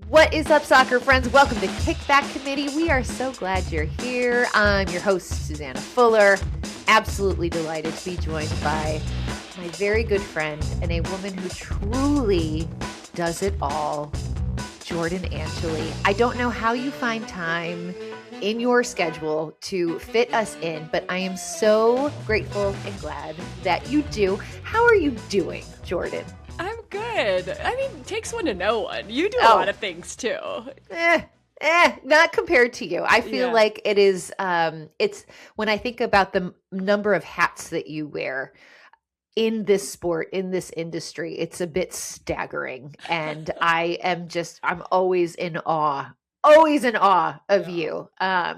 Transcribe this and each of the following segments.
What is up, soccer friends? Welcome to Kickback Committee. We are so glad you're here. I'm your host, Susannah Fuller. Absolutely delighted to be joined by my very good friend and a woman who truly does it all, Jordan Angeli. I don't know how you find time in your schedule to fit us in, but I am so grateful and glad that you do. How are you doing, Jordan? I'm good. I mean, it takes one to know one. You do a lot of things too. Not compared to you. I feel like it is, it's when I think about the number of hats that you wear in this sport, in this industry, it's a bit staggering. And I'm always in awe of you.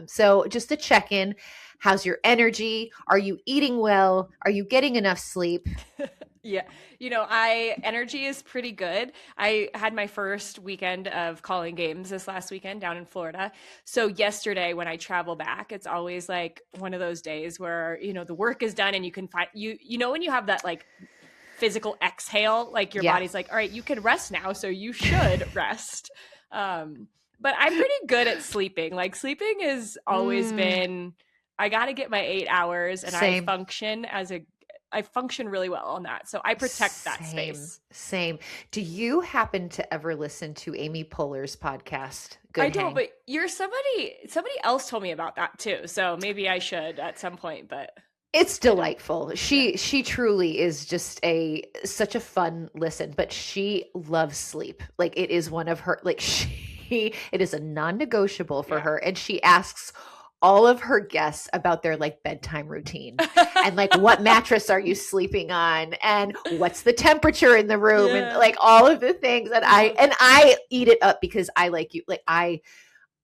So just to check in, how's your energy? Are you eating well? Are you getting enough sleep? Yeah. Energy is pretty good. I had my first weekend of calling games this last weekend down in Florida. So yesterday when I travel back, it's always like one of those days where, the work is done and you can find, when you have that like physical exhale, like your body's like, all right, you can rest now. So you should rest. But I'm pretty good at sleeping. Like sleeping has always been, I got to get my 8 hours and Same. I function really well on that. So I protect that space. Same. Do you happen to ever listen to Amy Poehler's podcast? I don't, but somebody else told me about that too. So maybe I should at some point, but it's delightful. She truly is just such a fun listen, but she loves sleep. Like it is one of her, it is a non-negotiable for her. And she asks all of her guests about their like bedtime routine and like what mattress are you sleeping on and what's the temperature in the room and like all of the things. And I eat it up because I like you. Like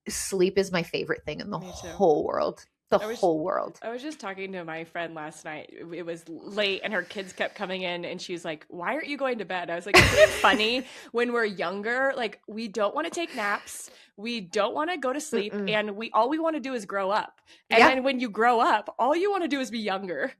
sleep is my favorite thing in the whole world. Whole world. I was just talking to my friend last night. It was late and her kids kept coming in and she was like, why aren't you going to bed? I was like, isn't it funny when we're younger, like we don't want to take naps. We don't want to go to sleep. And all we want to do is grow up. And then when you grow up, all you want to do is be younger.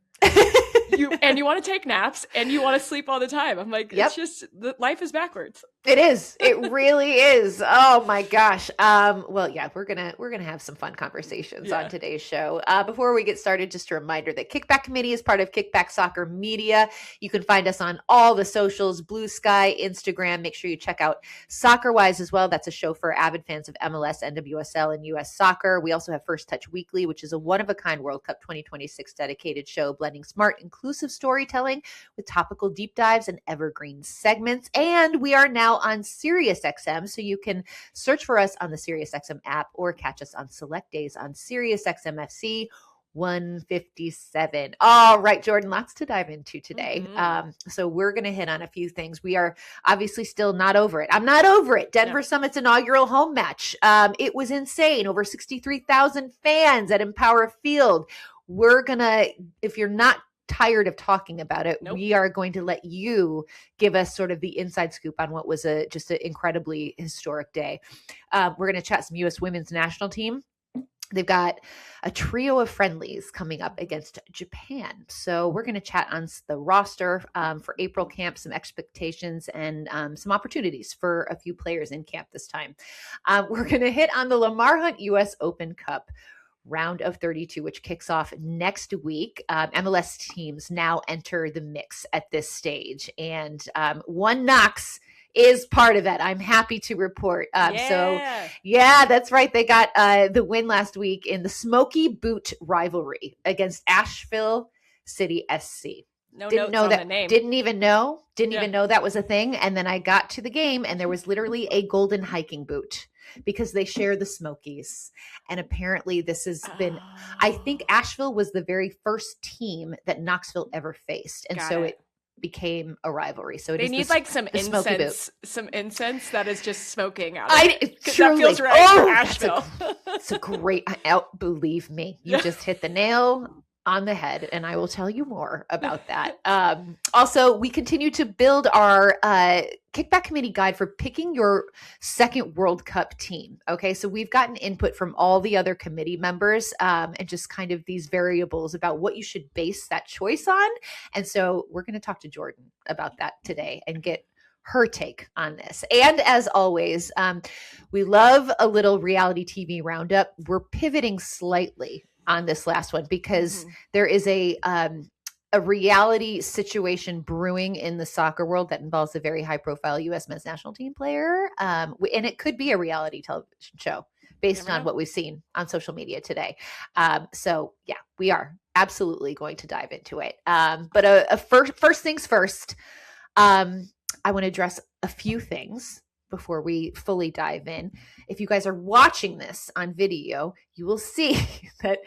You want to take naps and you want to sleep all the time. I'm like, it's just life is backwards. It is. It really is. Oh my gosh. Well, yeah, we're gonna have some fun conversations on today's show. Before we get started, just a reminder that Kickback Committee is part of Kickback Soccer Media. You can find us on all the socials, Blue Sky, Instagram. Make sure you check out Soccer Wise as well. That's a show for avid fans of MLS, NWSL, and US Soccer. We also have First Touch Weekly, which is a one-of-a-kind World Cup 2026 dedicated show blending smart, inclusive storytelling with topical deep dives and evergreen segments. And we are now on SiriusXM, so you can search for us on the SiriusXM app or catch us on select days on SiriusXM FC 157. All right, Jordan, lots to dive into today. So we're going to hit on a few things. We are obviously still not over it. I'm not over it. Denver Summit's inaugural home match. It was insane. Over 63,000 fans at Empower Field. We're going to, if you're not tired of talking about it, we are going to let you give us sort of the inside scoop on what was just an incredibly historic day. We're going to chat some U.S. women's national team. They've got a trio of friendlies coming up against Japan. So we're going to chat on the roster for April camp, some expectations and some opportunities for a few players in camp this time. We're going to hit on the Lamar Hunt U.S. Open Cup round of 32, which kicks off next week. MLS teams now enter the mix at this stage. And One Knox is part of that. I'm happy to report. So that's right. They got the win last week in the Smokey Boot Rivalry against Asheville City SC. Didn't even know that was a thing. And then I got to the game and there was literally a golden hiking boot because they share the Smokies. And apparently this has been, I think Asheville was the very first team that Knoxville ever faced. And so it became a rivalry. So they need like some incense that is just smoking out. That feels right for Asheville. It's a great, believe me, you just hit the nail on the head, and I will tell you more about that. Also, we continue to build our Kickback Committee guide for picking your second World Cup team. Okay, so we've gotten input from all the other committee members and just kind of these variables about what you should base that choice on. And so we're going to talk to Jordan about that today and get her take on this. And as always, we love a little reality TV roundup. We're pivoting slightly on this last one because there is a reality situation brewing in the soccer world that involves a very high profile U.S. men's national team player. And it could be a reality television show based on what we've seen on social media today. So yeah, we are absolutely going to dive into it. But first things first, I want to address a few things before we fully dive in. If you guys are watching this on video, you will see that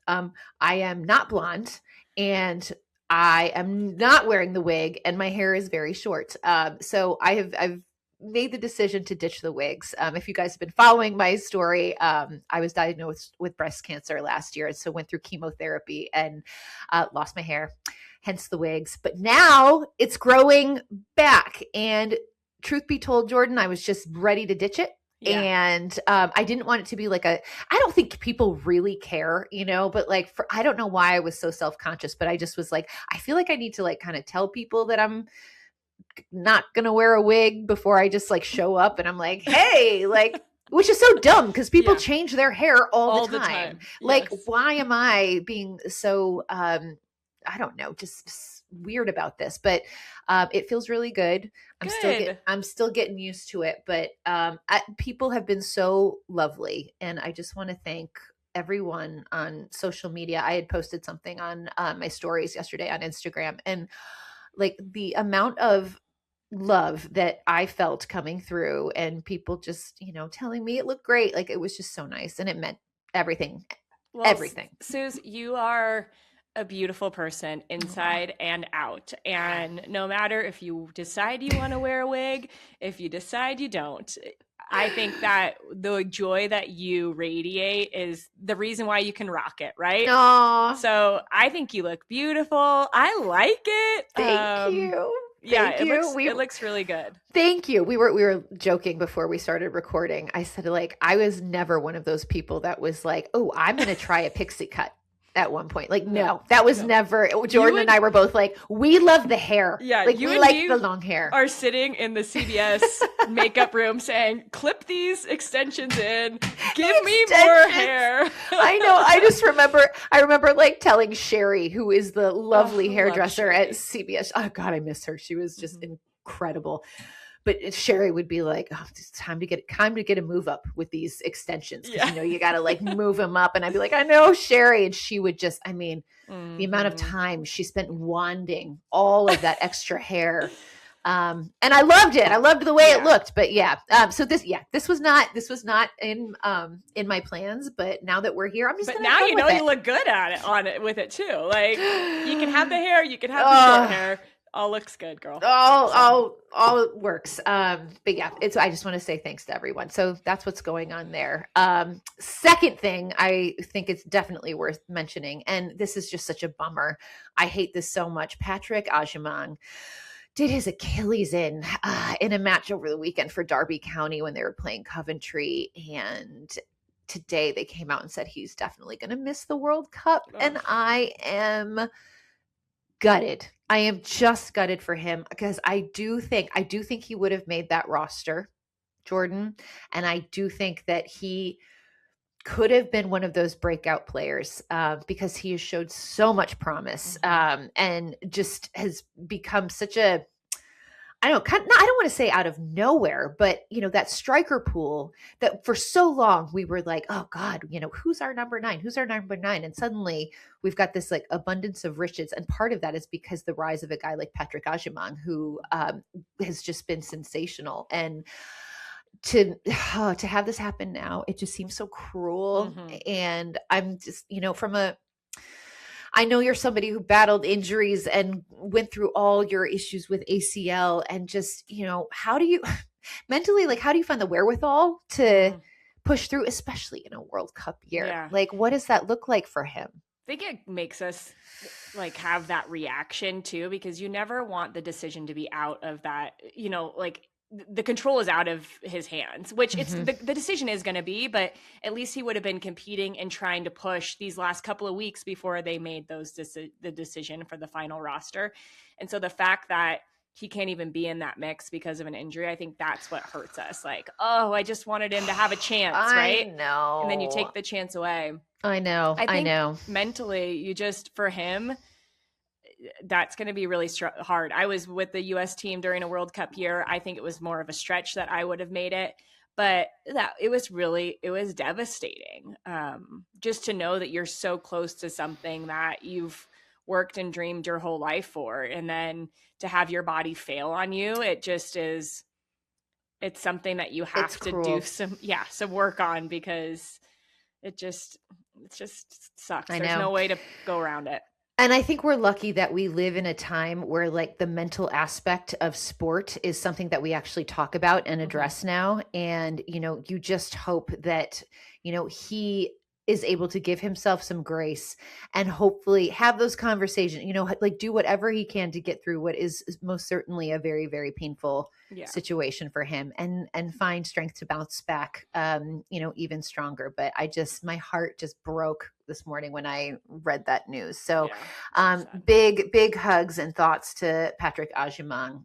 I am not blonde and I am not wearing the wig and my hair is very short. So I've made the decision to ditch the wigs. If you guys have been following my story, I was diagnosed with breast cancer last year. So went through chemotherapy and lost my hair, hence the wigs. But now it's growing back. And truth be told, Jordan, I was just ready to ditch it. Yeah. And I didn't want it to be like I don't think people really care, but like I don't know why I was so self-conscious, but I just was like, I feel like I need to like kind of tell people that I'm not going to wear a wig before I just like show up and I'm like, hey, like, which is so dumb because people change their hair all the time. Like, why am I being so, I don't know, just weird about this, but it feels really good. I'm still getting used to it, but people have been so lovely. And I just want to thank everyone on social media. I had posted something on my stories yesterday on Instagram, and like the amount of love that I felt coming through and people just, telling me it looked great. Like it was just so nice and it meant everything. Well, everything. Sooz, you are a beautiful person inside and out. And no matter if you decide you want to wear a wig, if you decide you don't, I think that the joy that you radiate is the reason why you can rock it, right? Aww. So I think you look beautiful. I like it. Thank you. It looks really good. Thank you. We were joking before we started recording. I said, like, I was never one of those people that was like, oh, I'm going to try a pixie cut at one point. Like, no, that was never. Jordan and I were both like, we love the hair. Yeah. Like, we like the long hair. Are sitting in the CBS makeup room saying, clip these extensions in, give me more hair. I know. I remember like telling Sherry, who is the lovely hairdresser at CBS. Oh God, I miss her. She was just incredible. But Sherry would be like, oh, it's time to get a move up with these extensions. Because, you got to like move them up. And I'd be like, I know, Sherry. And she would just, the amount of time she spent wanding all of that extra hair. And I loved it. I loved the way it looked. But yeah. So this was not in my plans. But now that we're here, I'm just. But now you look good on it with it too. Like you can have the hair, you can have the short hair. All looks good, girl. All works. But yeah, I just want to say thanks to everyone. So that's what's going on there. Second thing, I think it's definitely worth mentioning, and this is just such a bummer. I hate this so much. Patrick Agyemang did his Achilles in a match over the weekend for Derby County when they were playing Coventry, and today they came out and said he's definitely going to miss the World Cup, and I am gutted. I am just gutted for him because I do think he would have made that roster, Jordan. And I do think that he could have been one of those breakout players because he has showed so much promise and just has become such a, I don't want to say out of nowhere, but that striker pool that for so long we were like, oh God, who's our number 9? Who's our number 9? And suddenly we've got this like abundance of riches. And part of that is because the rise of a guy like Patrick Agyemang, who has just been sensational. And to have this happen now, it just seems so cruel. And I'm just, I know you're somebody who battled injuries and went through all your issues with ACL and just, how do you mentally, like, how do you find the wherewithal to push through, especially in a World Cup year? Yeah. Like, what does that look like for him? I think it makes us like have that reaction too, because you never want the decision to be out of that, like the control is out of his hands, which it's the decision is going to be, but at least he would have been competing and trying to push these last couple of weeks before they made the decision for the final roster. And so the fact that he can't even be in that mix because of an injury. I think that's what hurts us. Like, oh, I just wanted him to have a chance, right? I know. And then you take the chance away. I know. I think know. Mentally, you just, for him, that's going to be really hard. I was with the US team during a World Cup year. I think it was more of a stretch that I would have made it, but it was devastating. Just to know that you're so close to something that you've worked and dreamed your whole life for, and then to have your body fail on you, it just is, it's something that you have to do some work on, because it just sucks. There's no way to go around it. And I think we're lucky that we live in a time where like the mental aspect of sport is something that we actually talk about and address now. And, you just hope that, he is able to give himself some grace and hopefully have those conversations, like do whatever he can to get through what is most certainly a very, very painful situation for him, and find strength to bounce back, even stronger. But my heart just broke this morning when I read that news. So, big hugs and thoughts to Patrick Agyemang.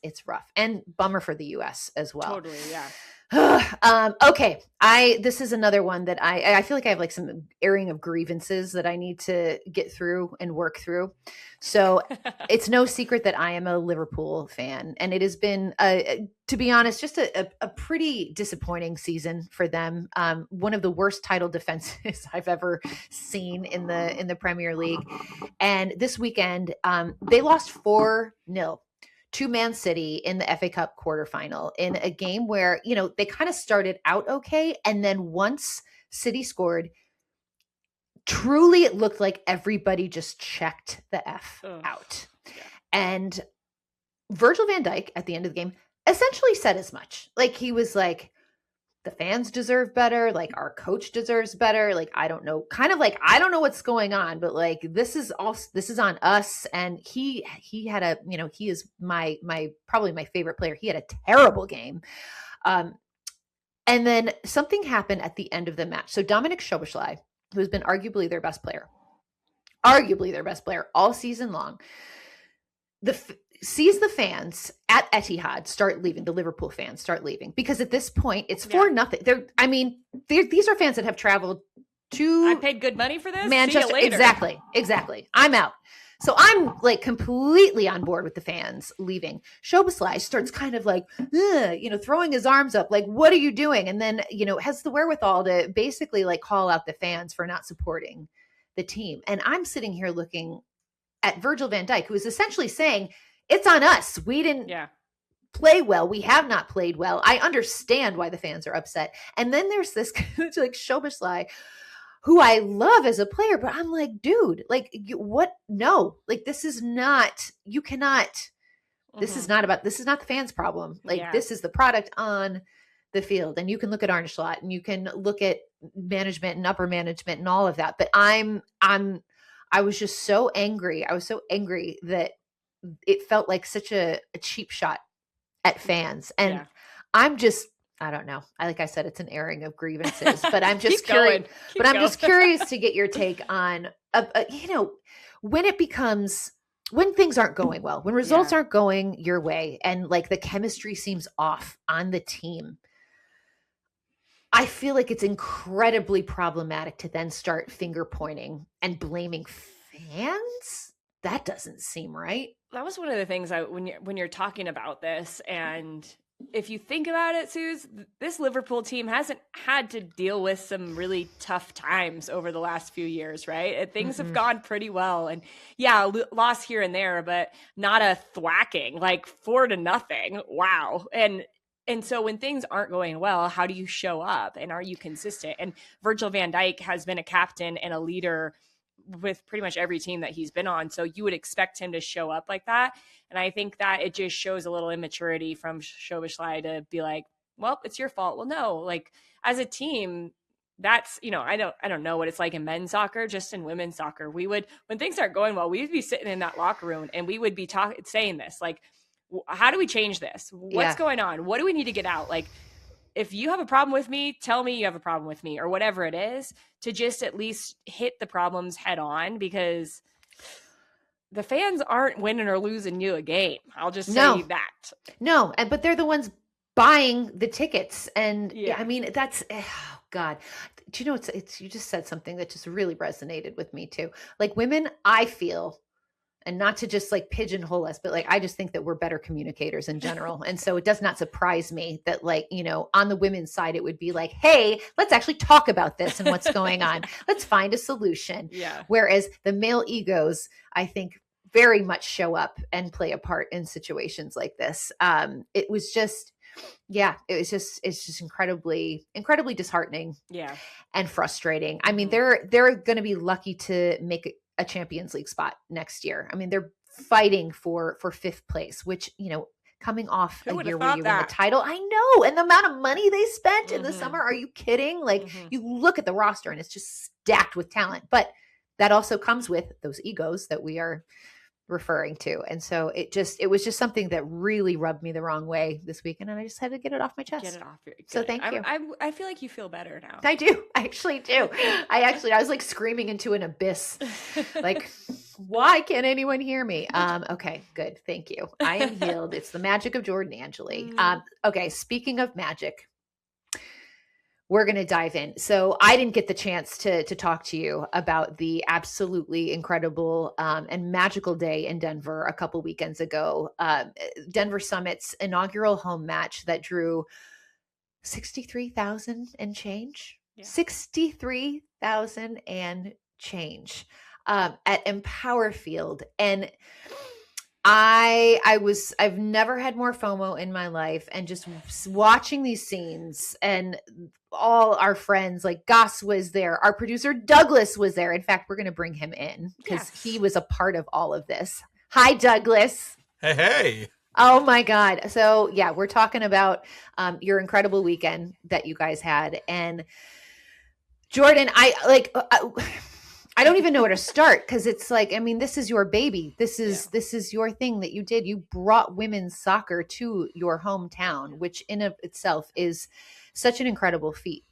It's rough and bummer for the US as well. Totally. Yeah. Okay. This is another one that I feel like I have like some airing of grievances that I need to get through and work through. So it's no secret that I am a Liverpool fan, and it has been, to be honest, just a pretty disappointing season for them. One of the worst title defenses I've ever seen in the Premier League. And this weekend, they lost 4-0 to Man City in the FA Cup quarterfinal, in a game where, they kind of started out okay. And then once City scored, truly it looked like everybody just checked the F out. Yeah. And Virgil van Dijk at the end of the game essentially said as much. Like, he was like, the fans deserve better. Like, our coach deserves better. Like, I don't know, I don't know what's going on, but like, this is on us. And he had he is my probably my favorite player. He had a terrible game. And then something happened at the end of the match. So Dominic Szoboslai, who has been arguably their best player all season long, sees the fans at Etihad start leaving, the Liverpool fans start leaving, because at this point it's 4-0. These are fans that have traveled to, I paid good money for this, Manchester. See you later. Exactly. I'm out. So I'm like completely on board with the fans leaving. Szoboslai starts kind of like, throwing his arms up, like, what are you doing? And then, has the wherewithal to basically like call out the fans for not supporting the team. And I'm sitting here looking at Virgil van Dijk, who is essentially saying, it's on us. We didn't play well. We have not played well. I understand why the fans are upset. And then there's this like Szoboslai, who I love as a player, but I'm like, dude, like, what? No, like, this is not, you cannot, this is not the fans' problem. Like, this is the product on the field. And you can look at Arne Slot, and you can look at management and upper management and all of that. But I was just so angry. I was so angry that it felt like such a cheap shot at fans. And I'm just, I don't know. Like I said, it's an airing of grievances, but I'm just curious. But I'm just curious to get your take on, when things aren't going well, when results aren't going your way, and like the chemistry seems off on the team. I feel like it's incredibly problematic to then start finger pointing and blaming fans. That doesn't seem right. That was one of the things when you're talking about this, and if you think about it, Sooz, this Liverpool team hasn't had to deal with some really tough times over the last few years, right? Things have gone pretty well, and loss here and there, but not a thwacking, like 4-0. Wow. And so when things aren't going well, how do you show up, and are you consistent? And Virgil van Dijk has been a captain and a leader with pretty much every team that he's been on. So you would expect him to show up like that. And I think that it just shows a little immaturity from Szoboslai to be like, well, it's your fault. Well, no, like, as a team, that's, I don't know what it's like in men's soccer, just in women's soccer. We would, when things aren't going well, we would be sitting in that locker room and we would be saying this, like, how do we change this? What's going on? What do we need to get out? Like, if you have a problem with me, tell me you have a problem with me, or whatever it is, to just at least hit the problems head on, because the fans aren't winning or losing you a game. I'll just say that. No, but they're the ones buying the tickets. And I mean, that's, oh God. Do you know, it's, you just said something that just really resonated with me too. Like women, I feel, and not to just like pigeonhole us, but like, I just think that we're better communicators in general. And so it does not surprise me that like, you know, on the women's side, it would be like, hey, let's actually talk about this and what's going on. Let's find a solution. Yeah. Whereas the male egos, I think, very much show up and play a part in situations like this. It was just, it's just incredibly disheartening. Yeah. And frustrating. I mean, they're going to be lucky to make a Champions League spot next year. I mean, they're fighting for fifth place, which, you know, coming off a year where you win the title, I know. And the amount of money they spent in the summer, are you kidding? Like you look at the roster and it's just stacked with talent, but that also comes with those egos that we are referring to. And so it was just something that really rubbed me the wrong way this weekend. And I just had to get it off my chest. Get it off. Good. So thank you. I feel like you feel better now. I do. I actually do. I was like screaming into an abyss. Like, why can't anyone hear me? Okay, good. Thank you. I am healed. It's the magic of Jordan Angeli. Okay. Speaking of magic, we're going to dive in. So I didn't get the chance to talk to you about the absolutely incredible and magical day in Denver a couple weekends ago. Denver Summit's inaugural home match that drew 63,000 and change. Yeah. 63,000 and change at Empower Field. And I've never had more FOMO in my life, and just watching these scenes and all our friends, like Gus was there. Our producer Douglas was there. In fact, we're going to bring him in because he was a part of all of this. Hi, Douglas. Hey. Oh my God. So yeah, we're talking about your incredible weekend that you guys had. And Jordan, I don't even know where to start, because it's like, I mean, this is your baby. This is your thing that you did. You brought women's soccer to your hometown, which in of itself is such an incredible feat.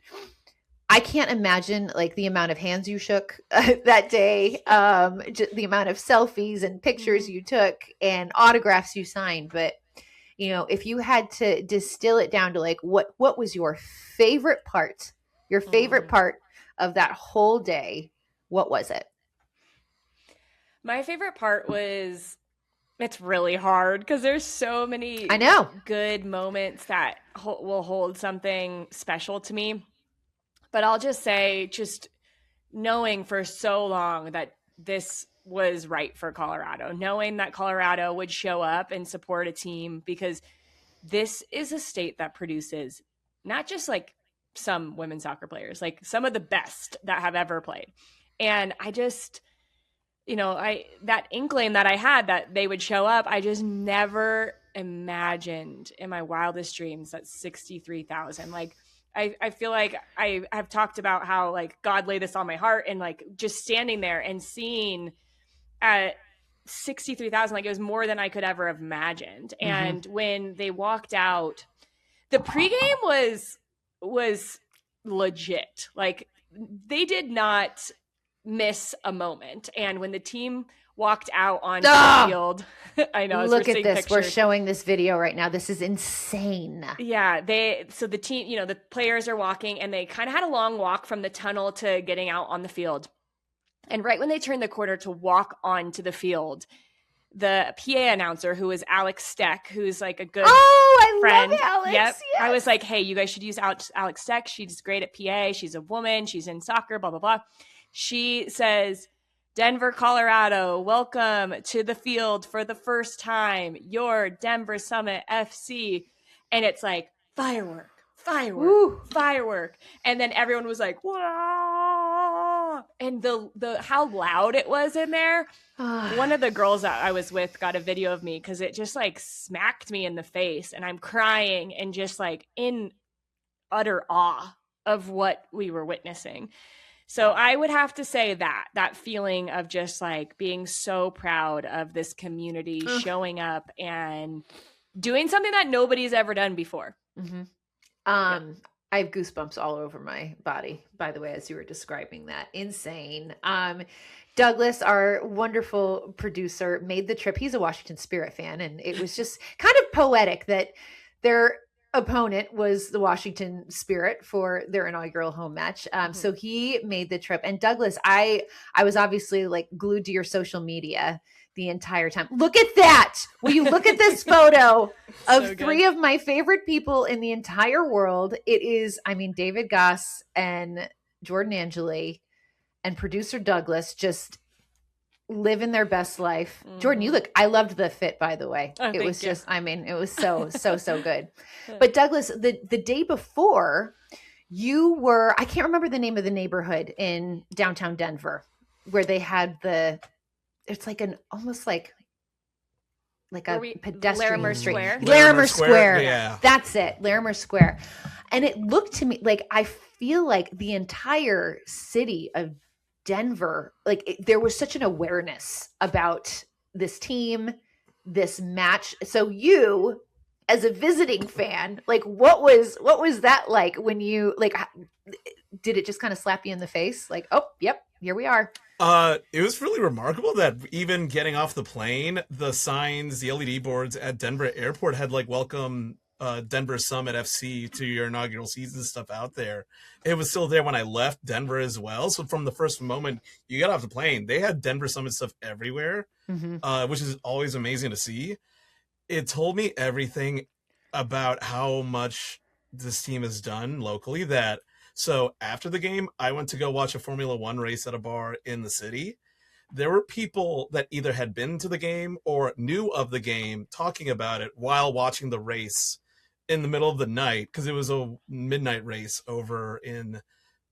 I can't imagine like the amount of hands you shook that day, the amount of selfies and pictures you took and autographs you signed. But, you know, if you had to distill it down to like, what was your favorite part of that whole day? What was it? My favorite part was, it's really hard because there's so many good moments that will hold something special to me. But I'll just say, just knowing for so long that this was right for Colorado, knowing that Colorado would show up and support a team, because this is a state that produces not just like some women's soccer players, like some of the best that have ever played. And I just, you know, that inkling that I had that they would show up, I just never imagined in my wildest dreams that 63,000. Like, I feel like I've talked about how like God laid this on my heart, and like just standing there and seeing at 63,000, like it was more than I could ever have imagined. And when they walked out, the pregame was legit. Like they did not miss a moment. And when the team walked out onto the field, I know. Look at this. Pictures. We're showing this video right now. This is insane. Yeah. So the team, you know, the players are walking, and they kind of had a long walk from the tunnel to getting out on the field. And right when they turned the corner to walk onto the field, the PA announcer, who is Alex Steck, who's like a good friend. Love Alex. Yep. Yes. I was like, hey, you guys should use Alex Steck. She's great at PA. She's a woman. She's in soccer, blah, blah, blah. She says, Denver, Colorado, welcome to the field for the first time, your Denver Summit FC. And it's like, firework. And then everyone was like, whoa. And the how loud it was in there. One of the girls that I was with got a video of me, because it just like smacked me in the face, and I'm crying and just like in utter awe of what we were witnessing. So I would have to say that feeling of just like being so proud of this community showing up and doing something that nobody's ever done before. I have goosebumps all over my body, by the way, as you were describing that. Insane. Douglas, our wonderful producer, made the trip. He's a Washington Spirit fan, and it was just kind of poetic that their opponent was the Washington Spirit for their inaugural home match. So he made the trip. And Douglas, I was obviously like glued to your social media the entire time. Look at that. Will you look at this photo of so three of my favorite people in the entire world? It is, I mean, David Goss and Jordan Angeli and producer Douglas just living their best life. Jordan, you look, I loved the fit, by the way. It was just, I mean, it was so good. But Douglas, the day before, you were, I can't remember the name of the neighborhood in downtown Denver where they had it's like an almost like a pedestrian Larimer street. Square. Larimer Square. Yeah. That's it. Larimer Square. And it looked to me like, I feel like the entire city of Denver, like there was such an awareness about this team, this match. So you, as a visiting fan, like what was that like when you like, did it just kind of slap you in the face? Like, oh, yep, here we are. It was really remarkable that even getting off the plane, the signs, the LED boards at Denver Airport had like welcome Denver Summit FC to your inaugural season stuff out there. It was still there when I left Denver as well. So from the first moment you got off the plane, they had Denver Summit stuff everywhere, which is always amazing to see. It told me everything about how much this team has done locally. So after the game, I went to go watch a Formula One race at a bar in the city. There were people that either had been to the game or knew of the game talking about it while watching the race in the middle of the night, because it was a midnight race over in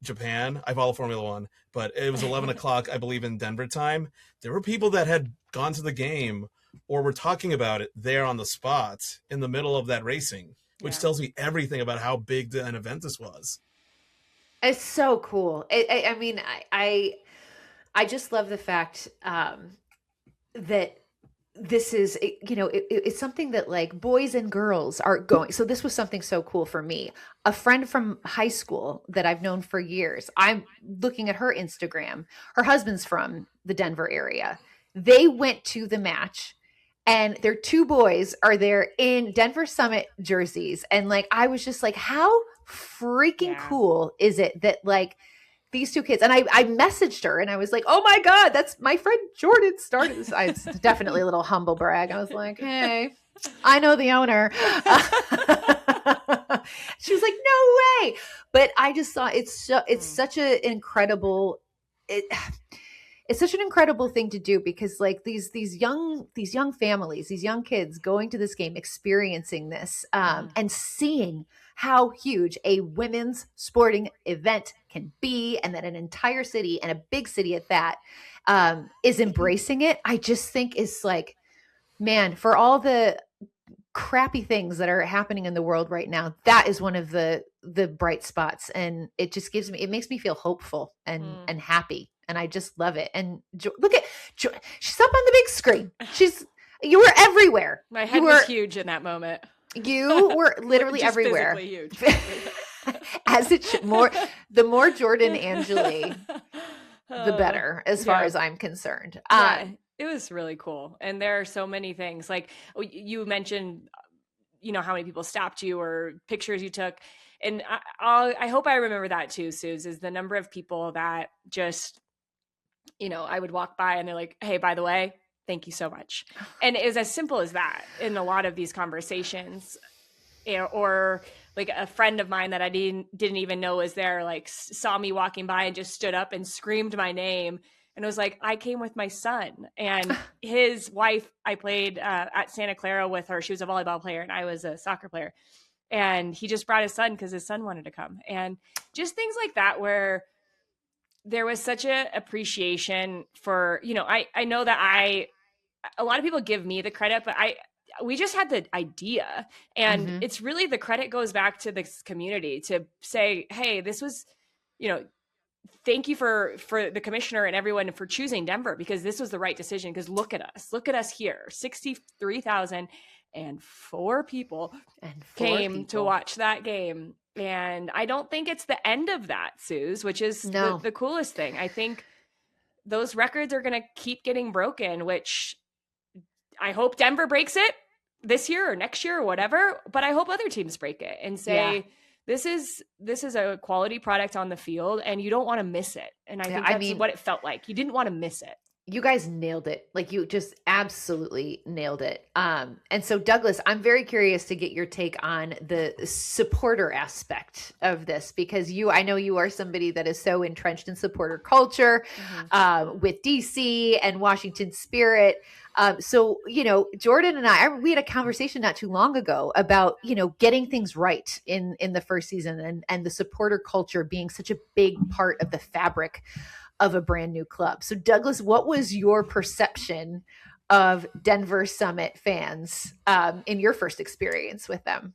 Japan. I follow Formula One, but it was 11 o'clock, I believe, in Denver time. There were people that had gone to the game or were talking about it there on the spot in the middle of that racing, which tells me everything about how big an event this was. It's so cool. I mean, I just love the fact that this is, you know, it's something that like boys and girls are going. So this was something so cool for me. A friend from high school that I've known for years, I'm looking at her Instagram. Her husband's from the Denver area. They went to the match and their two boys are there in Denver Summit jerseys. And like, I was just like, how freaking cool is it that like these two kids, and I messaged her and I was like, oh my God, that's my friend Jordan started this. It's definitely a little humble brag. I was like, hey, I know the owner. She was like, no way. But I just saw it's such an incredible, it's such an incredible thing to do, because like these young families, these young kids going to this game, experiencing this, and seeing how huge a women's sporting event can be, and that an entire city, and a big city at that, is embracing it. I just think is like, man, for all the crappy things that are happening in the world right now, that is one of the bright spots, and it just makes me feel hopeful and happy, and I just love it. And look at she's up on the big screen. You were everywhere. My head was huge in that moment. You were literally everywhere. Huge. As it should. The more Jordan Angeli, the better, as far as I'm concerned. It was really cool. And there are so many things, like you mentioned, you know, how many people stopped you or pictures you took. And I hope I remember that too, Sooz, is the number of people that just, you know, I would walk by and they're like, hey, by the way, thank you so much. And it was as simple as that in a lot of these conversations. Or like a friend of mine that I didn't even know was there, like saw me walking by and just stood up and screamed my name. And it was like, I came with my son and his wife. I played at Santa Clara with her. She was a volleyball player and I was a soccer player. And he just brought his son because his son wanted to come. And just things like that, where there was such a appreciation for, you know, I know that a lot of people give me the credit, but we just had the idea, and it's really, the credit goes back to this community to say, hey, this was, you know, thank you for the commissioner and everyone for choosing Denver, because this was the right decision. Because look at us here, 63,004 people came to watch that game. And I don't think it's the end of that, Sooz, which is the coolest thing. I think those records are going to keep getting broken, which I hope Denver breaks it this year or next year or whatever, but I hope other teams break it and say, this is a quality product on the field and you don't want to miss it. And I think that's what it felt like. You didn't want to miss it. You guys nailed it. Like, you just absolutely nailed it. And so Douglas, I'm very curious to get your take on the supporter aspect of this, because I know you are somebody that is so entrenched in supporter culture, with DC and Washington Spirit. So, Jordan and we had a conversation not too long ago about, getting things right in the first season and the supporter culture being such a big part of the fabric of a brand new club. So Douglas, what was your perception of Denver Summit fans in your first experience with them?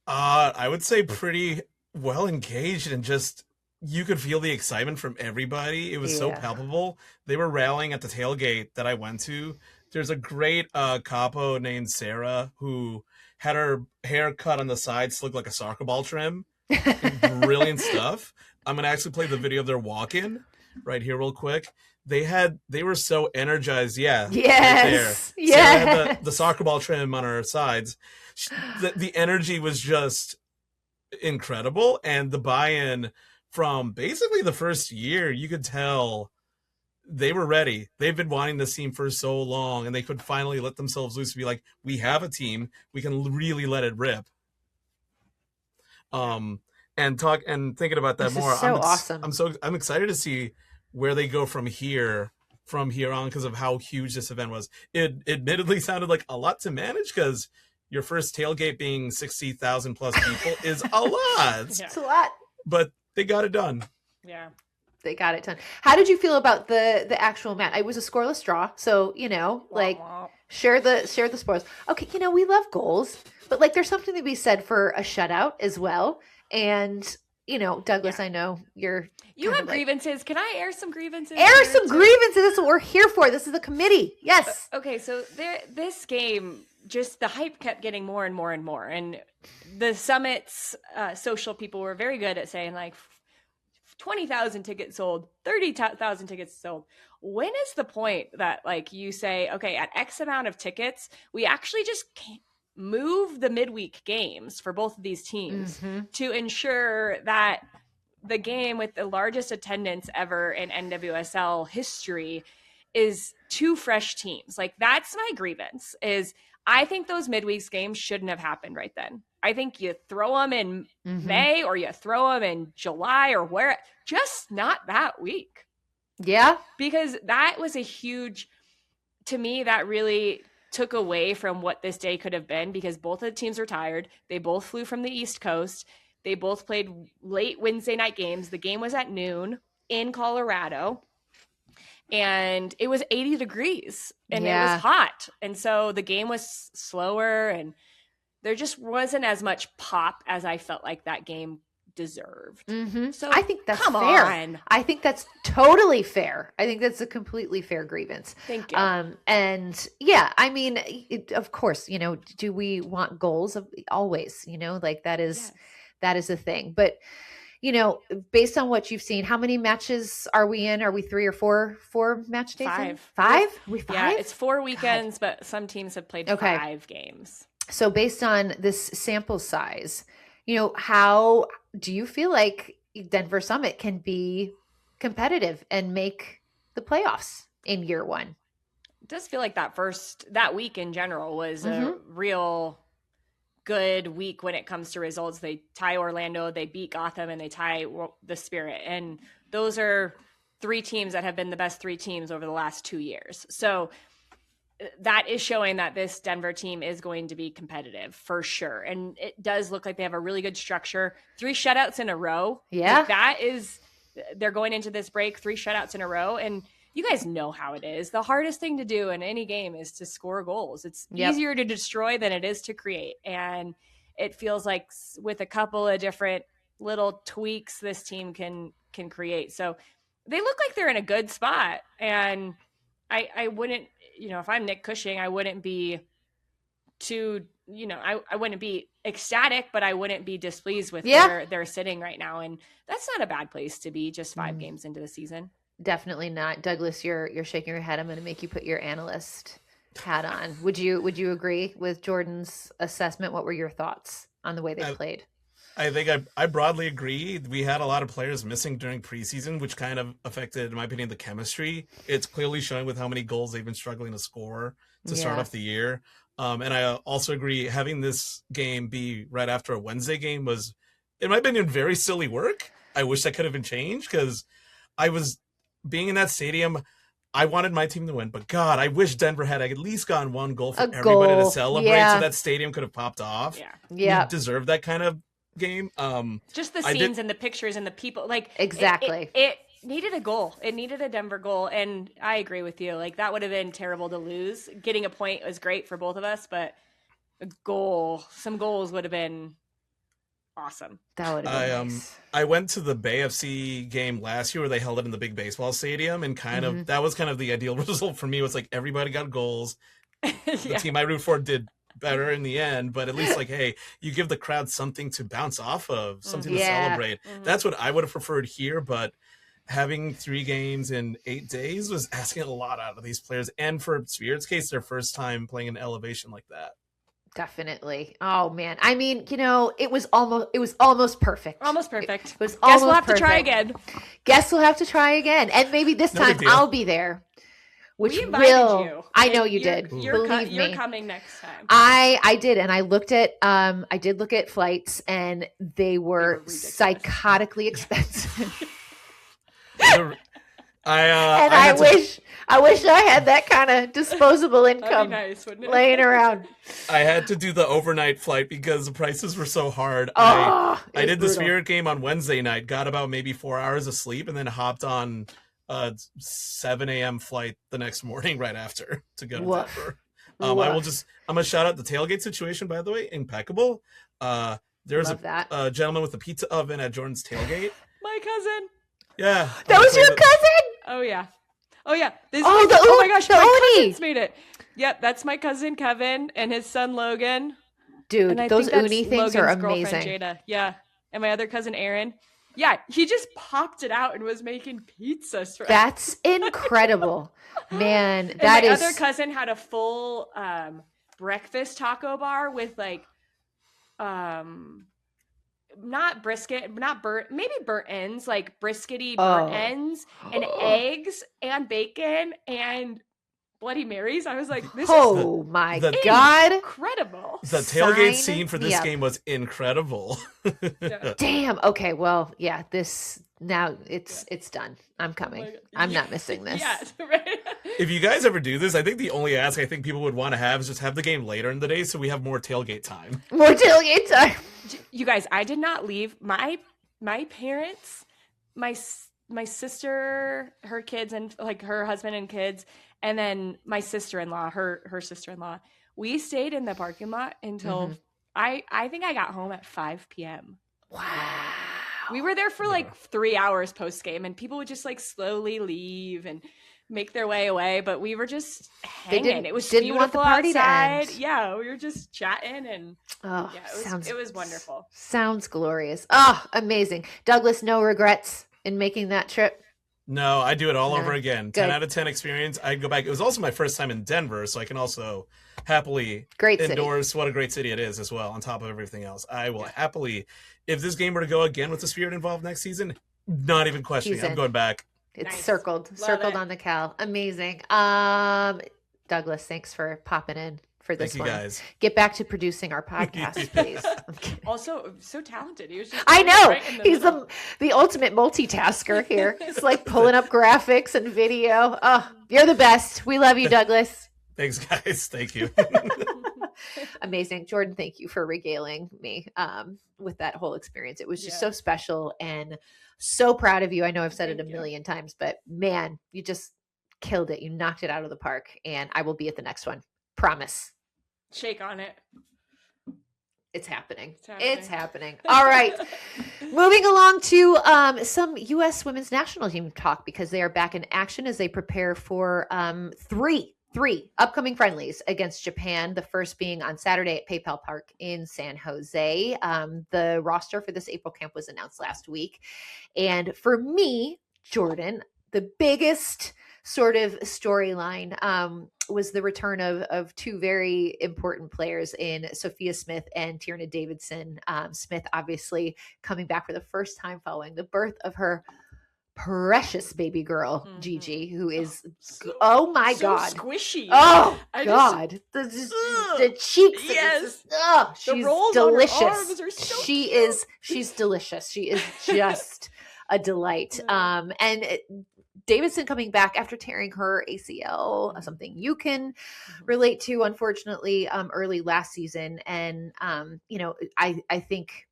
I would say pretty well engaged, and just, you could feel the excitement from everybody. It was so palpable. They were rallying at the tailgate that I went to. There's a great capo named Sarah who had her hair cut on the sides to look like a soccer ball trim. Brilliant stuff. I'm going to actually play the video of their walk-in right here real quick. They were so energized. Yes. Right there. Sarah had the soccer ball trim on her sides. The energy was just incredible. And the buy-in from basically the first year, you could tell they were ready. They've been wanting this team for so long, and they could finally let themselves loose to be like, we have a team. We can really let it rip. And thinking about that more. So awesome. I'm excited to see where they go from here on, because of how huge this event was. It admittedly sounded like a lot to manage, because your first tailgate being 60,000 plus people is a lot. It's a lot. But they got it done. Yeah. They got it done. How did you feel about the actual match? It was a scoreless draw, so share the spoils. Okay, we love goals, but there's something to be said for a shutout as well. And Douglas, I know you have grievances. Can I air some grievances? Air some grievances. That's what we're here for. This is the committee. Yes. Okay, so this game, just the hype kept getting more and more and more, and the Summit's social people were very good at saying 20,000 tickets sold, 30,000 tickets sold. When is the point that you say, okay, at X amount of tickets, we actually just can't move the midweek games for both of these teams to ensure that the game with the largest attendance ever in NWSL history is two fresh teams? That's my grievance, is I think those midweeks games shouldn't have happened right then. I think you throw them in May, or you throw them in July, or just not that week. Yeah. Because that was to me, that really took away from what this day could have been, because both of the teams were tired. They both flew from the East Coast. They both played late Wednesday night games. The game was at noon in Colorado, and it was 80 degrees and it was hot. And so the game was slower, and there just wasn't as much pop as I felt like that game deserved. So I think that's come fair. On. I think that's totally fair. I think that's a completely fair grievance. Thank you. And of course, do we want goals? Always, that is a thing. But, based on what you've seen, how many matches are we in? Are we 3 or 4 match days? 5. 5? Are we 5? Yeah, it's 4 weekends, but some teams have played 5 games. So based on this sample size, how do you feel like Denver Summit can be competitive and make the playoffs in year one? It does feel like that week in general was a real good week when it comes to results. They tie Orlando, they beat Gotham, and they tie the Spirit. And those are 3 teams that have been the best 3 teams over the last 2 years. So that is showing that this Denver team is going to be competitive for sure. And it does look like they have a really good structure. 3 shutouts in a row. Yeah. They're going into this break, 3 shutouts in a row. And you guys know how it is. The hardest thing to do in any game is to score goals. It's easier to destroy than it is to create. And it feels like with a couple of different little tweaks, this team can create. So they look like they're in a good spot. And I wouldn't, if I'm Nick Cushing, I wouldn't be too I wouldn't be ecstatic, but I wouldn't be displeased with where they're sitting right now. And that's not a bad place to be just 5 games into the season. Definitely not. Douglas, you're shaking your head. I'm going to make you put your analyst hat on. Would you agree with Jordan's assessment? What were your thoughts on the way they played? I think I broadly agree. We had a lot of players missing during preseason, which kind of affected, in my opinion, the chemistry. It's clearly showing with how many goals they've been struggling to score to start off the year. And I also agree, having this game be right after a Wednesday game was, in my opinion, very silly work. I wish that could have been changed, because I was being in that stadium. I wanted my team to win, but God, I wish Denver had at least gotten one goal for everybody to celebrate, so that stadium could have popped off. Yeah. We deserved that kind of game. Just the scenes and the pictures and the people, like, exactly. It needed a goal. It needed a Denver goal, and I agree with you. Like, that would have been terrible to lose. Getting a point was great for both of us, but some goals would have been awesome. That would have been nice. I went to the Bay FC game last year where they held it in the big baseball stadium, and that was kind of the ideal result for me. Was like everybody got goals. The team I root for did better in the end, but at least, like, hey, you give the crowd something to bounce off of, something to celebrate. That's what I would have preferred here, but having 3 games in 8 days was asking a lot out of these players, and for Spirit's case, their first time playing an elevation like that. Definitely. Oh man. I mean, it was almost perfect. Almost perfect. It was Guess we'll have to try again. Guess we'll have to try again. And maybe this time I'll be there. Which we invited you. I know you did. You're coming next time. I did, and I looked at I did look at flights, and they were psychotically expensive. I wish I had that kind of disposable income laying around. I had to do the overnight flight because the prices were so hard. I did the Spirit game on Wednesday night, got about maybe 4 hours of sleep, and then hopped on a 7 a.m. flight the next morning right after to go to Denver. I'm gonna shout out the tailgate situation, by the way, impeccable. There's a gentleman with a pizza oven at Jordan's tailgate. My cousin. Yeah. That was your cousin? Oh yeah. Oh my gosh, my cousins made it. Yep, that's my cousin Kevin and his son Logan. Dude, those uni things are amazing. Jada. Yeah. And my other cousin Aaron. Yeah, he just popped it out and was making pizzas for us. That's incredible. Man, and my other cousin had a full breakfast taco bar with like not brisket, maybe burnt ends, like briskety burnt ends and eggs and bacon and Bloody Marys. I was like, this is my God. Incredible. The tailgate scene for this game was incredible. Damn. Okay. Well, yeah, now it's done. I'm coming. I'm not missing this. Yeah, right. If you guys ever do this, I think the only ask I think people would want to have is just have the game later in the day so we have more tailgate time. More tailgate time. You guys, I did not leave my parents, my sister, her kids, and like her husband and kids, and then my sister-in-law, her sister-in-law. We stayed in the parking lot until I think I got home at 5 p.m. Wow. We were there for like 3 hours post game, and people would just like slowly leave and make their way away. But we were just hanging. It was didn't want the party outside. To end. Yeah, we were just chatting, and it was wonderful. Sounds glorious. Oh, amazing, Douglas. No regrets in making that trip. No, I do it all over again. 10 out of 10 experience. I'd go back. It was also my first time in Denver, so I can also happily endorse what a great city it is as well, on top of everything else. I will happily, if this game were to go again with the Spirit involved next season, not even questioning. I'm going back. It's circled on the cal. Amazing. Douglas, thanks for popping in for this one. Thank you, guys. Get back to producing our podcast, please. Also, so talented. He was just I know. Right He's the ultimate multitasker here. It's like pulling up graphics and video. Oh, you're the best. We love you, Douglas. Thanks, guys. Thank you. Amazing. Jordan, thank you for regaling me with that whole experience. It was just so special, and so proud of you. I know I've said it a million times, but man, you just killed it. You knocked it out of the park, and I will be at the next one. Promise. Shake on it. It's happening. It's happening. All right. Moving along to some U.S. women's national team talk, because they are back in action as they prepare for 3 3 upcoming friendlies against Japan, the first being on Saturday at PayPal Park in San Jose. The roster for this April camp was announced last week. And for me, Jordan, the biggest sort of storyline was the return of 2 very important players in Sophia Smith and Tierna Davidson. Smith obviously coming back for the first time following the birth of her precious baby girl, Gigi, who is, oh my God. Squishy. Oh God. The cheeks. Yes. She's rolls delicious. on her arms are so She's delicious. She is just a delight. And Davidson coming back after tearing her ACL, something you can relate to, unfortunately, early last season. And, I think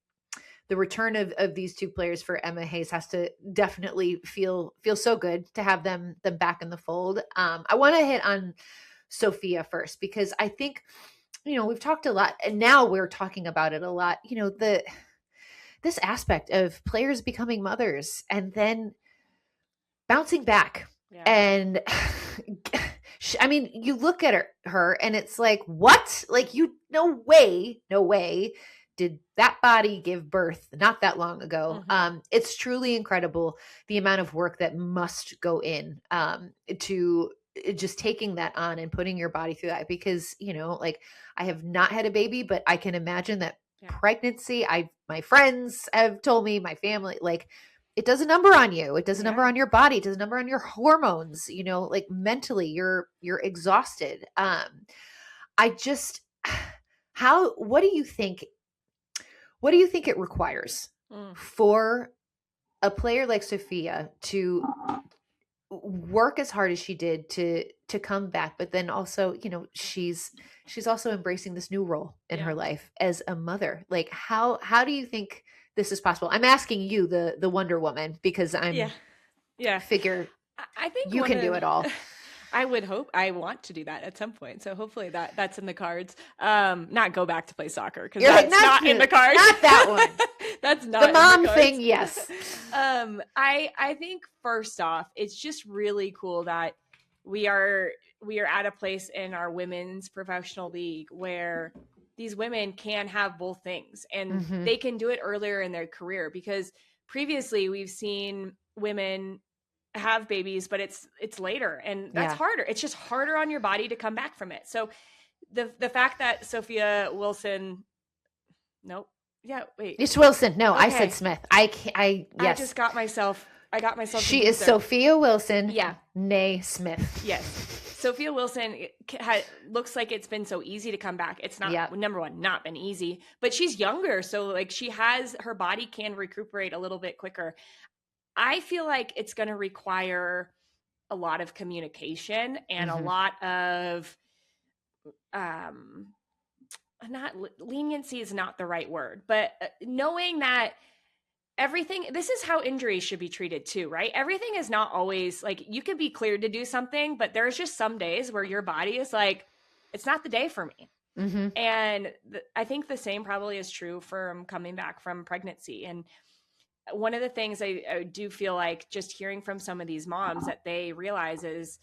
the return of these 2 players for Emma Hayes has to definitely feel so good to have them back in the fold. I want to hit on Sophia first, because I think, we've talked a lot, and now we're talking about it a lot, this aspect of players becoming mothers and then bouncing back. Yeah. And I mean, you look at her and it's like, what? Like, no way did that body give birth not that long ago. It's truly incredible the amount of work that must go in to just taking that on and putting your body through that, because, like, I have not had a baby, but I can imagine that pregnancy, my friends have told me, my family, like, it does a number on you. It does a number on your body. It does a number on your hormones, like mentally you're exhausted. What do you think it requires for a player like Sophia to work as hard as she did to come back, but then also, she's also embracing this new role in her life as a mother. Like, how do you think this is possible? I'm asking you, the Wonder Woman, because figure I think you can do it all. I would hope. I want to do that at some point. So hopefully that's in the cards. Not go back to play soccer, because that's not in the cards. Not that one. That's not the mom thing. Yes. I think first off, it's just really cool that we are at a place in our women's professional league where these women can have both things, and they can do it earlier in their career, because previously we've seen women have babies, but it's later, and that's harder. It's just harder on your body to come back from it. So the fact that Sophia Wilson, it's Wilson. No, okay. I said Smith. Yes. I got myself. She is Sophia Wilson. Yeah. Nay Smith. Yes. Sophia Wilson looks like it's been so easy to come back. It's not, number one, not been easy, but she's younger. So like her body can recuperate a little bit quicker. I feel like it's going to require a lot of communication and a lot of, leniency is not the right word, but knowing that this is how injuries should be treated too, right? Everything is not always like, you can be cleared to do something, but there's just some days where your body is like, it's not the day for me. And I think the same probably is true from coming back from pregnancy. And one of the things I do feel like just hearing from some of these moms that they realize is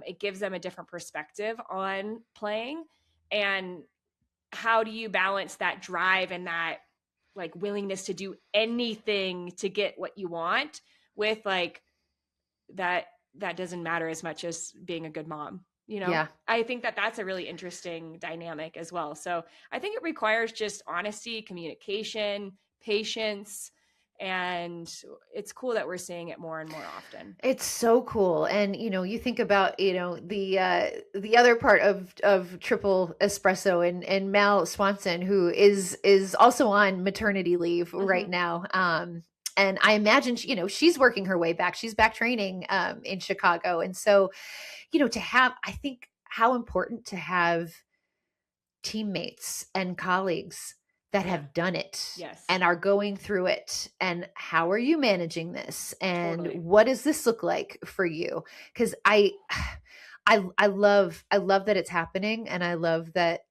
it gives them a different perspective on playing. And how do you balance that drive and that like willingness to do anything to get what you want with like that doesn't matter as much as being a good mom, I think that's a really interesting dynamic as well. So I think it requires just honesty, communication, patience, and it's cool that we're seeing it more and more often. It's so cool. And, you think about, the other part of Triple Espresso and Mal Swanson, who is also on maternity leave right now. And I imagine, she's working her way back. She's back training in Chicago. And so, I think how important to have teammates and colleagues that have done it and are going through it. And how are you managing this? And what does this look like for you? Because I love that it's happening. And I love that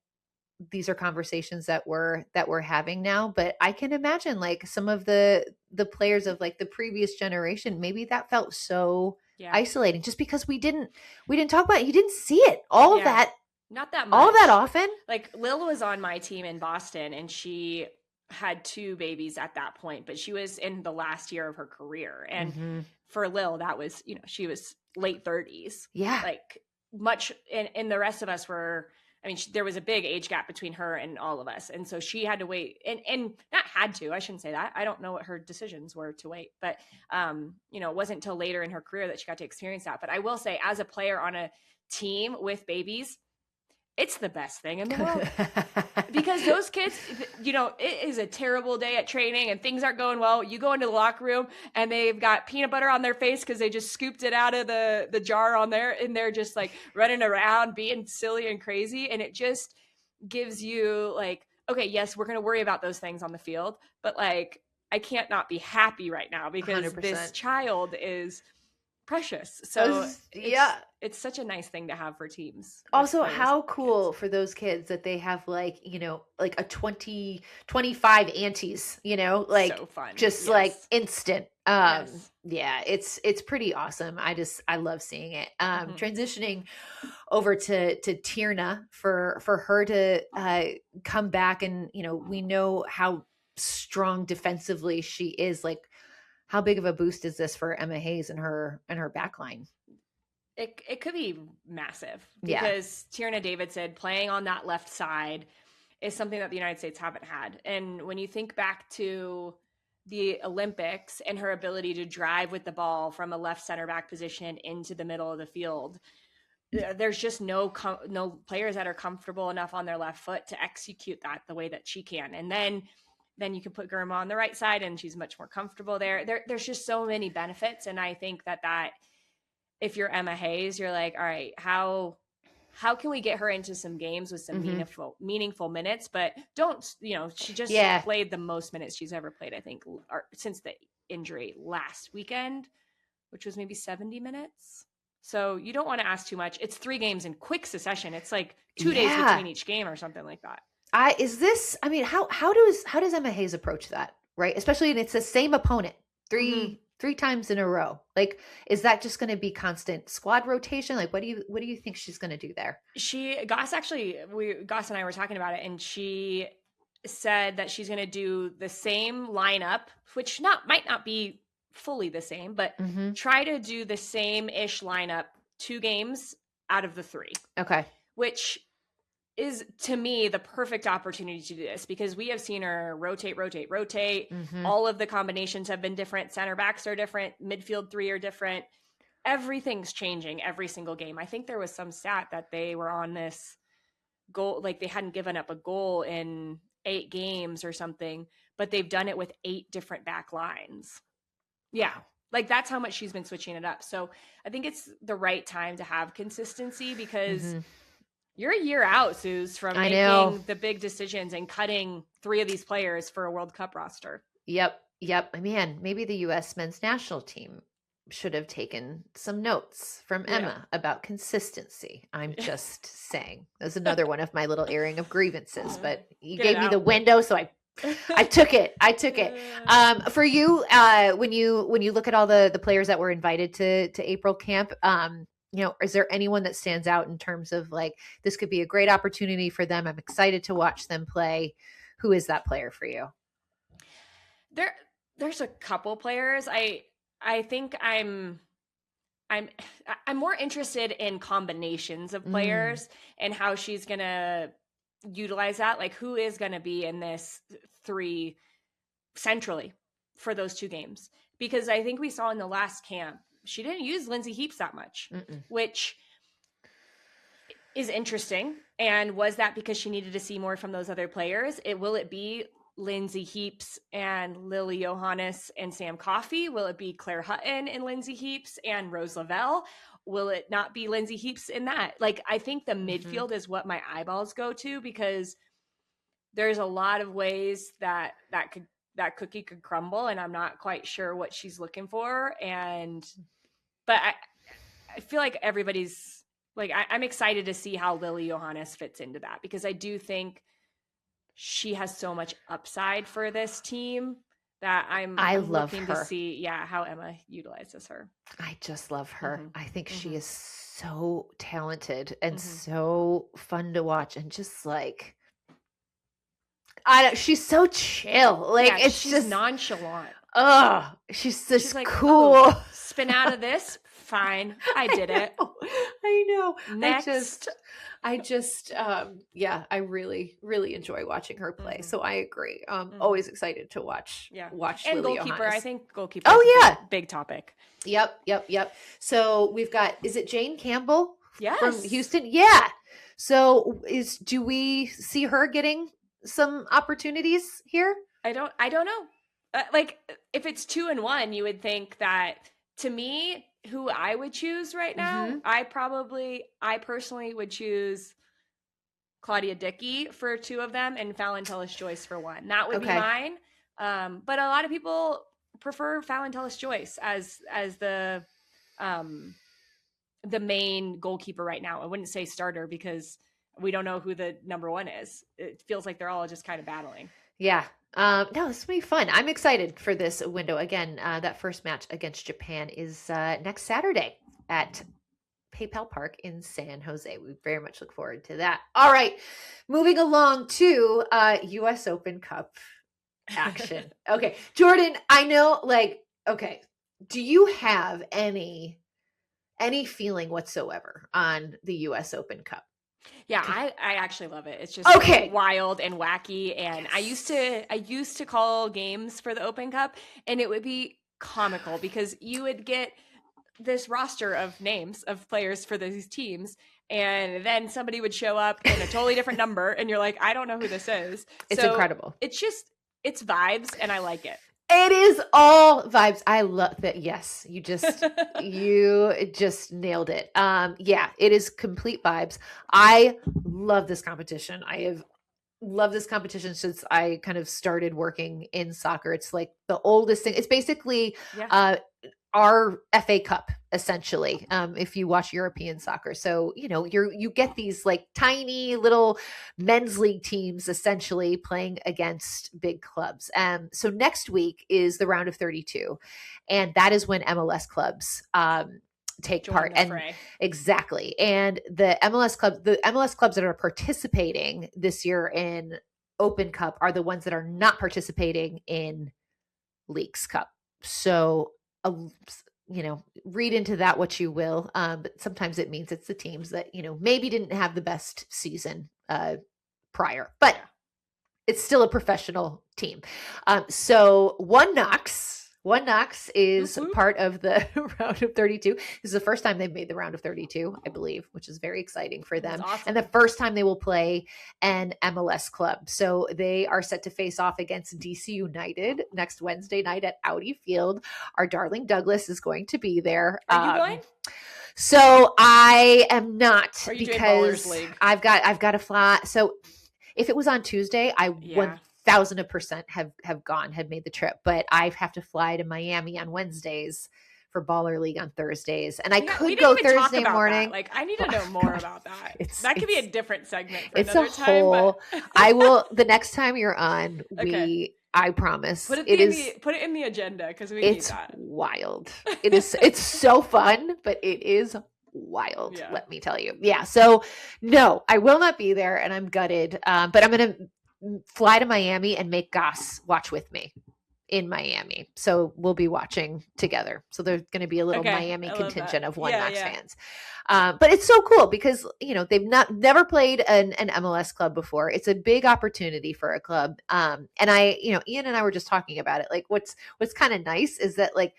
these are conversations that we're having now. But I can imagine like some of the players of like the previous generation, maybe that felt so isolating just because we didn't talk about it. You didn't see it. All of that. Not that much. All that often. Like Lil was on my team in Boston and she had 2 babies at that point, but she was in the last year of her career. And for Lil, that was, she was late 30s. Yeah. Like much, and the rest of us were, there was a big age gap between her and all of us. And so she had to wait and not had to, I shouldn't say that. I don't know what her decisions were to wait, but, it wasn't until later in her career that she got to experience that. But I will say, as a player on a team with babies, it's the best thing in the world because those kids, it is a terrible day at training and things aren't going well. You go into the locker room and they've got peanut butter on their face because they just scooped it out of the jar on there, and they're just like running around being silly and crazy. And it just gives you like, okay, yes, we're going to worry about those things on the field, but like, I can't not be happy right now because 100%. This child is precious. So it's such a nice thing to have for teams. Also, how cool for those kids that they have like, like a 25 aunties, like so fun. Just like instant. Yeah, it's pretty awesome. I love seeing it. Transitioning over to Tierna for her to come back, and we know how strong defensively she is. Like, how big of a boost is this for Emma Hayes and her back line? It could be massive because Tierna Davidson playing on that left side is something that the United States haven't had. And when you think back to the Olympics and her ability to drive with the ball from a left center back position into the middle of the field, there's just no players that are comfortable enough on their left foot to execute that the way that she can. And then you can put Germa on the right side and she's much more comfortable there. There's just so many benefits. And I think that if you're Emma Hayes, you're like, all right, how can we get her into some games with some meaningful minutes? But she just played the most minutes she's ever played, I think, since the injury last weekend, which was maybe 70 mintes. So you don't want to ask too much. It's 3 games in quick succession. It's like 2 days between each game or something like that. How does Emma Hayes approach that, right? Especially when it's the same opponent three times in a row. Like, is that just going to be constant squad rotation? Like, what do you think she's going to do there? Goss and I were talking about it, and she said that she's going to do the same lineup, which might not be fully the same, but try to do the same-ish lineup 2 games out of the 3. Okay. Which is, to me, the perfect opportunity to do this because we have seen her rotate. All of the combinations have been different. Center backs are different. Midfield 3 are different. Everything's changing every single game. I think there was some stat that they were on this goal, like they hadn't given up a goal in 8 games or something, but they've done it with 8 different back lines. Yeah. Like, that's how much she's been switching it up. So I think it's the right time to have consistency because you're a year out, Sooz, from making the big decisions and cutting 3 of these players for a World Cup roster. Yep. Man, maybe the U.S. men's national team should have taken some notes from Emma about consistency. I'm just saying. That's another one of my little airing of grievances, but you gave me the window, so I took it. For you, when you look at all the players that were invited to April camp, is there anyone that stands out in terms of like, this could be a great opportunity for them? I'm excited to watch them play. Who is that player for you? There's a couple players. I think I'm more interested in combinations of players and how she's going to utilize that. Like, who is going to be in this 3 centrally for those 2 games? Because I think we saw in the last camp, she didn't use Lindsay Heaps that much, which is interesting. And was that because she needed to see more from those other players? Will it be Lindsay Heaps and Lily Johannes and Sam Coffey? Will it be Claire Hutton and Lindsay Heaps and Rose Lavelle? Will it not be Lindsay Heaps in that? Like, I think the midfield is what my eyeballs go to because there's a lot of ways that cookie could crumble, and I'm not quite sure what she's looking for. But I feel like everybody's like, I'm excited to see how Lily Johannes fits into that because I do think she has so much upside for this team that I'm love looking her. to see, how Emma utilizes her. I just love her. I think she is so talented and Mhm. so fun to watch, and just like, she's so chill. Like, Yeah, it's she's just nonchalant. She's just She's like, cool. "Oh, spin out of this? Fine. I did it. I know. Next." I just I really, really enjoy watching her play. So I agree. Always excited to watch And Lily goalkeeper. Johannes. I think goalkeeper is a big topic. Yep. So we've got, is it Jane Campbell from Yes. Houston? Yeah. So do we see her getting some opportunities here? I don't know. Like, if it's 2-1, you would think that, to me, who I would choose right now, I personally would choose Claudia Dickey for 2 of them and Fallon Joyce for 1. That would be mine. But a lot of people prefer Fallon Joyce as the main goalkeeper right now. I wouldn't say starter because we don't know who the number 1 is. It feels like they're all just kind of battling. Yeah. No, this will be fun. I'm excited for this window. Again, that first match against Japan is next Saturday at PayPal Park in San Jose. We very much look forward to that. All right. Moving along to US Open Cup action. Okay. Jordan, I know, okay. Do you have any feeling whatsoever on the US Open Cup? Yeah, I actually love it. It's just wild and wacky. And I used to call games for the Open Cup, and it would be comical because you would get this roster of names of players for these teams, and then somebody would show up in a totally different number, and you're like, I don't know who this is. It's incredible. It's vibes, and I like it. It is all vibes. I love that. Yes, you just nailed it. It is complete vibes. I love this competition. I have loved this competition since I kind of started working in soccer. It's like the oldest thing. It's basically our FA Cup, essentially, if you watch European soccer. So, you get these like tiny little men's league teams essentially playing against big clubs. So next week is the round of 32. And that is when MLS clubs take part. Exactly. And the MLS clubs that are participating this year in Open Cup are the ones that are not participating in Leagues Cup. So, read into that what you will. But sometimes it means it's the teams that, maybe didn't have the best season prior, but it's still a professional team. So One Knox is part of the round of 32. This is the first time they've made the round of 32, I believe, which is very exciting for them. Awesome. And the first time they will play an MLS club. So they are set to face off against DC United next Wednesday night at Audi Field. Our darling Douglas is going to be there. Are you going? So I am not, because doing Ballers League? I've got to fly. So if it was on Tuesday, I 1,000% had made the trip, but I have to fly to Miami on Wednesdays for Baller League on Thursdays, and I could go Thursday morning. Like, I need to know more about that. That could be a different segment for it's another time. But I will, the next time you're on, I promise. Put it in the agenda, because we need that. It's wild. It's so fun, but it is wild. Let me tell you. Yeah. So no, I will not be there, and I'm gutted. But I'm going to fly to Miami and make Goss watch with me in Miami. So we'll be watching together. So there's going to be a little Miami contingent of One Knox fans. But it's so cool because, they've never played an MLS club before. It's a big opportunity for a club. And Ian and I were just talking about it. Like, what's kind of nice is that, like,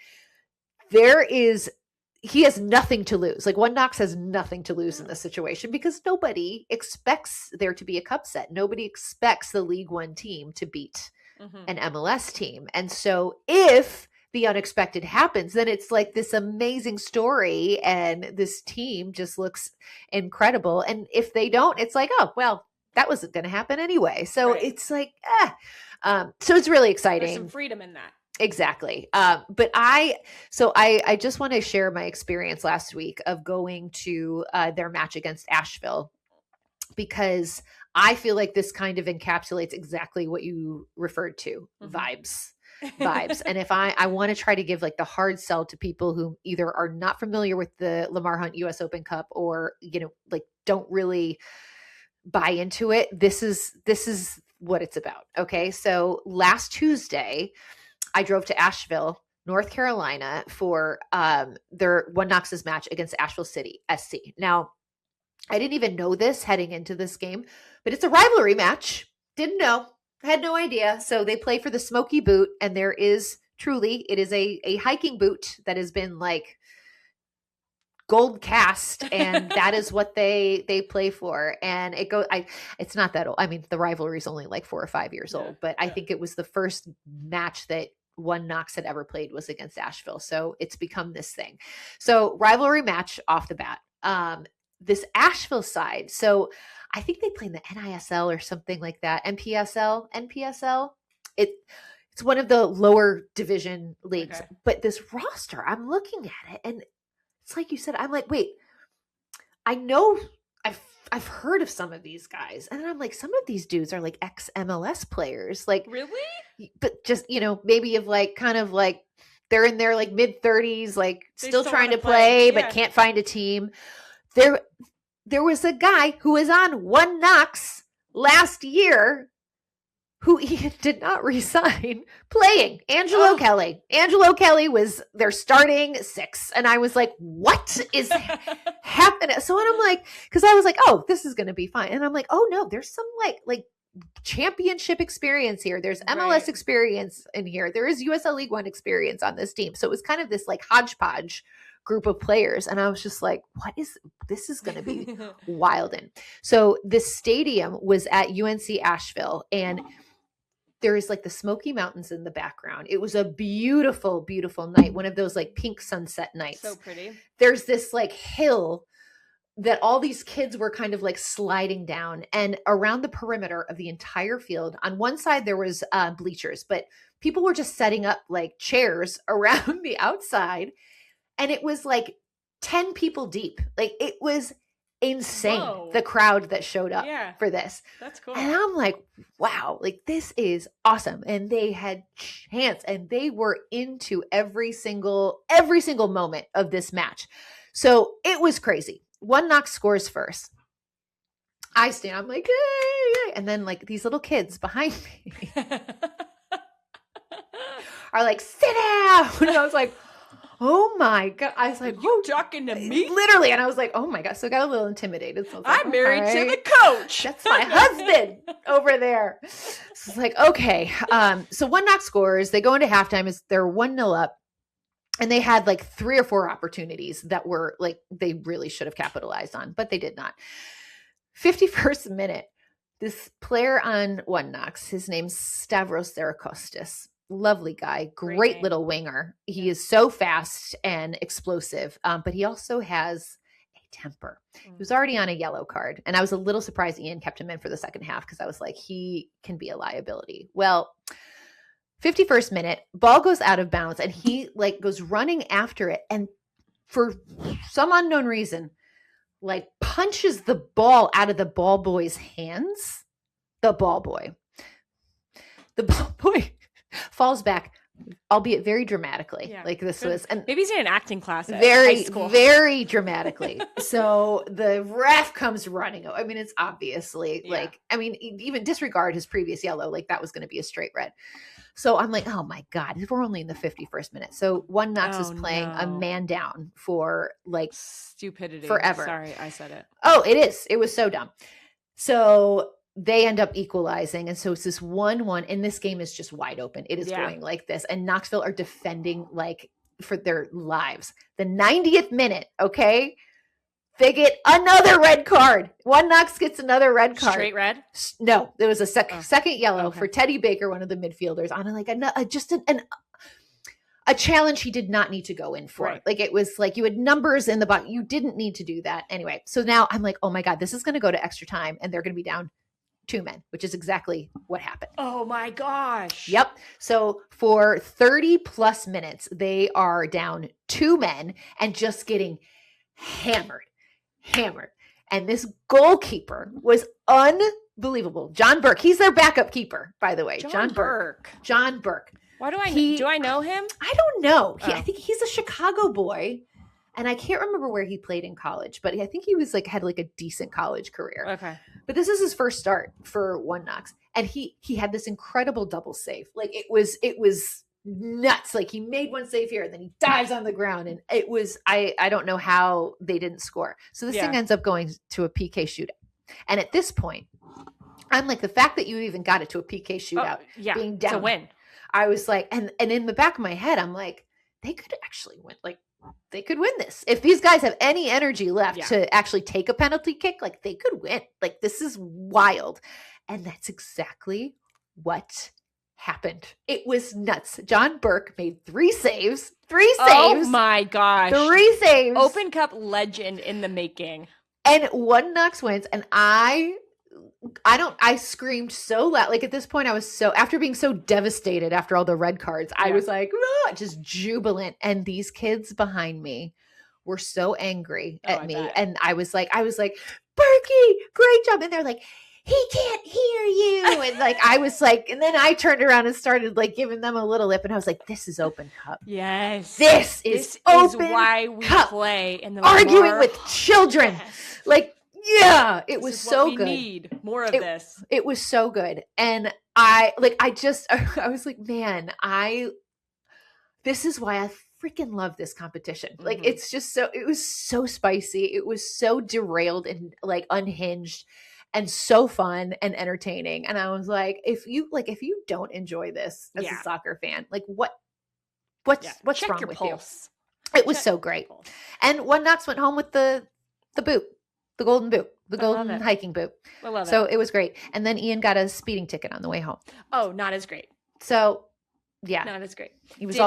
he has nothing to lose. Like, One Knox has nothing to lose in this situation because nobody expects there to be a cup set. Nobody expects the League One team to beat an MLS team. And so if the unexpected happens, then it's like this amazing story and this team just looks incredible. And if they don't, it's like, oh, well, that wasn't going to happen anyway. So it's like, so it's really exciting. There's some freedom in that. Exactly. But I just want to share my experience last week of going to their match against Asheville, because I feel like this kind of encapsulates exactly what you referred to, vibes. vibes. And if I want to try to give like the hard sell to people who either are not familiar with the Lamar Hunt US Open Cup or, like don't really buy into it, this is what it's about. Okay. So last Tuesday, I drove to Asheville, North Carolina for their One Knox's match against Asheville City SC. Now, I didn't even know this heading into this game, but it's a rivalry match. Didn't know. Had no idea. So they play for the Smokey Boot, and it is a hiking boot that has been like gold cast, and that is what they play for. And it's not that old. I mean, the rivalry is only like 4 or 5 years old, but I think it was the first match that One Knox had ever played was against Asheville. So it's become this thing. So rivalry match off the bat. This Asheville side. So I think they play in the NISL or something like that. NPSL. It's one of the lower division leagues. Okay. But this roster, I'm looking at it, and it's like you said, I'm like, wait, I know I've heard of some of these guys. And then I'm like, some of these dudes are like ex-MLS players. Like, really? But just, maybe of like kind of like they're in their like mid-30s, like still trying to play, but can't find a team. There was a guy who was on One Knox last year who he did not resign playing. Angelo Kelly. Angelo Kelly was their starting 6. And I was like, what is happening? So I'm like, because I was like, oh, this is going to be fine. And I'm like, oh no, there's some like championship experience here. There's MLS experience in here. There is USL League One experience on this team. So it was kind of this like hodgepodge group of players. And I was just like, this is going to be wild. And so this stadium was at UNC Asheville, and there is like the Smoky Mountains in the background. It was a beautiful, beautiful night. One of those like pink sunset nights. So pretty. There's this like hill that all these kids were kind of like sliding down, and around the perimeter of the entire field, on one side there was bleachers, but people were just setting up like chairs around the outside. And it was like 10 people deep. Like it was insane. Whoa. The crowd that showed up for this. That's cool. And I'm like, wow, like this is awesome. And they had chance, and they were into every single moment of this match. So it was crazy. One Knox scores first. I stand, I'm like, hey. And then like these little kids behind me are like, sit down. And I was like, oh my God. I was like, you talking to me? Literally. And I was like, oh my God. So I got a little intimidated. So I was like, I'm married to the coach. That's my husband over there. So it's like, okay. So One Knox scores. They go into halftime. They're 1-0 up. And they had like 3 or 4 opportunities that were like, they really should have capitalized on, but they did not. 51st minute, this player on One Knox, his name's Stavros Therakostis. Lovely guy, great little winger. He is so fast and explosive, but he also has a temper. He was already on a yellow card, and I was a little surprised Ian kept him in for the second half because I was like, he can be a liability. Well, 51st minute, ball goes out of bounds, and he like goes running after it, and for some unknown reason, like punches the ball out of the ball boy's hands. The ball boy falls back, albeit very dramatically. Yeah. Like this was, and maybe he's in an acting class at high school. Very dramatically. So the ref comes running. I mean, it's obviously like, I mean, even disregard his previous yellow, like that was going to be a straight red. So I'm like, oh my God, we're only in the 51st minute. So One Knox is playing a man down for like stupidity forever. Sorry, I said it. Oh, it is. It was so dumb. So they end up equalizing. And so it's this 1-1, and this game is just wide open. It is going like this. And Knoxville are defending like for their lives. The 90th minute, okay? They get another red card. One Knox gets another red card. Straight red? No, there was a second yellow for Teddy Baker, one of the midfielders, on like a challenge he did not need to go in for. Right. Like it was like you had numbers in the box. You didn't need to do that. Anyway, so now I'm like, oh my God, this is going to go to extra time, and they're going to be down 2 men, which is exactly what happened. Oh my gosh. Yep. So for 30 plus minutes, they are down 2 men and just getting hammered. And this goalkeeper was unbelievable. John Burke. He's their backup keeper, by the way. John Burke. Why do I know him? I don't know. I think he's a Chicago boy. And I can't remember where he played in college, but I think he was like had like a decent college career. Okay. But this is his first start for One Knox. And he had this incredible double save. Like it was nuts. Like he made one save here and then he dives on the ground. And it was, I don't know how they didn't score. So this thing ends up going to a PK shootout. And at this point, I'm like, the fact that you even got it to a PK shootout, being down, to win. I was like, and in the back of my head, I'm like, they could actually win. Like, they could win this. If these guys have any energy left to actually take a penalty kick, like they could win. Like this is wild. And that's exactly what happened. It was nuts. John Burke made 3 saves. 3 saves. Oh my gosh. 3 saves. Open Cup legend in the making. And One Knox wins. And I screamed so loud. Like at this point, I was after being so devastated after all the red cards, I was like, just jubilant. And these kids behind me were so angry at me. Bet. And I was like, Berkey, great job. And they're like, he can't hear you. And like, I was like, and then I turned around and started like giving them a little lip. And I was like, this is Open Cup. Yes. This is Open why we Cup. Play in the arguing with children. Yes. Like, yeah, it was so good. We need more of this. It was so good. And I was like, man, this is why I freaking love this competition. Like, it's just it was so spicy. It was so derailed and like unhinged and so fun and entertaining. And I was like, if you don't enjoy this as a soccer fan, like what's Check wrong your with pulse. you? It was so great. And One Knox went home with the boot. The golden boot, the golden hiking boot. I love it. So it was great. And then Ian got a speeding ticket on the way home. Oh, not as great. So, yeah. Not as great. He was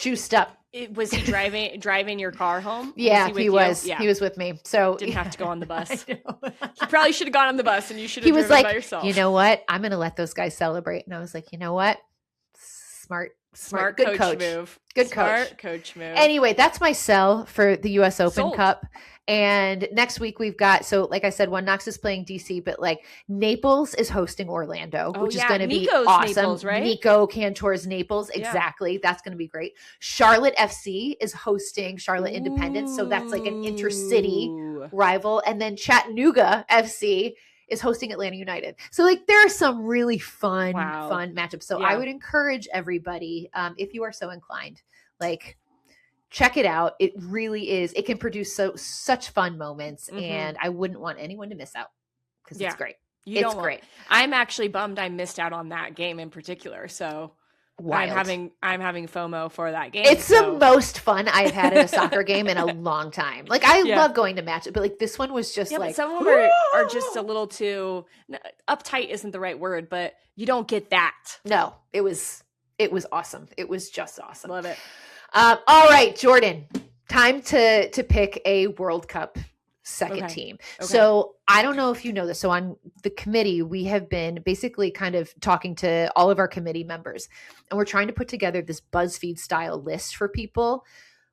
juiced up. Was he driving your car home? Yeah, he was. Yeah. He was with me. So didn't have to go on the bus. He probably should have gone on the bus and you should have driven by yourself. You know what? I'm going to let those guys celebrate. And I was like, you know what? Smart good coach move. Good Smart coach move. Anyway, that's my sell for the US Open Cup. And next week we've got, so like I said, One Knox is playing DC, but like Naples is hosting Orlando, which is going to be awesome. Naples, right? Nico Cantor's Naples. Exactly. That's going to be great. Charlotte FC is hosting Charlotte Independence. So that's like an intercity rival. And then Chattanooga FC is hosting Atlanta United. So like there are some really fun matchups. So I would encourage everybody, if you are so inclined, like check it out. It really is. It can produce such fun moments, and I wouldn't want anyone to miss out because it's great. It's great. I'm actually bummed I missed out on that game in particular. So I'm having FOMO for that game. It's the most fun I've had in a soccer game in a long time. Like I love going to matches, but like this one was just like some of them are just a little too uptight. Isn't the right word, but you don't get that. No, it was awesome. It was just awesome. Love it. All right, Jordan, time to pick a World Cup second team. Okay. So I don't know if you know this. So on the committee, we have been basically kind of talking to all of our committee members, and we're trying to put together this BuzzFeed style list for people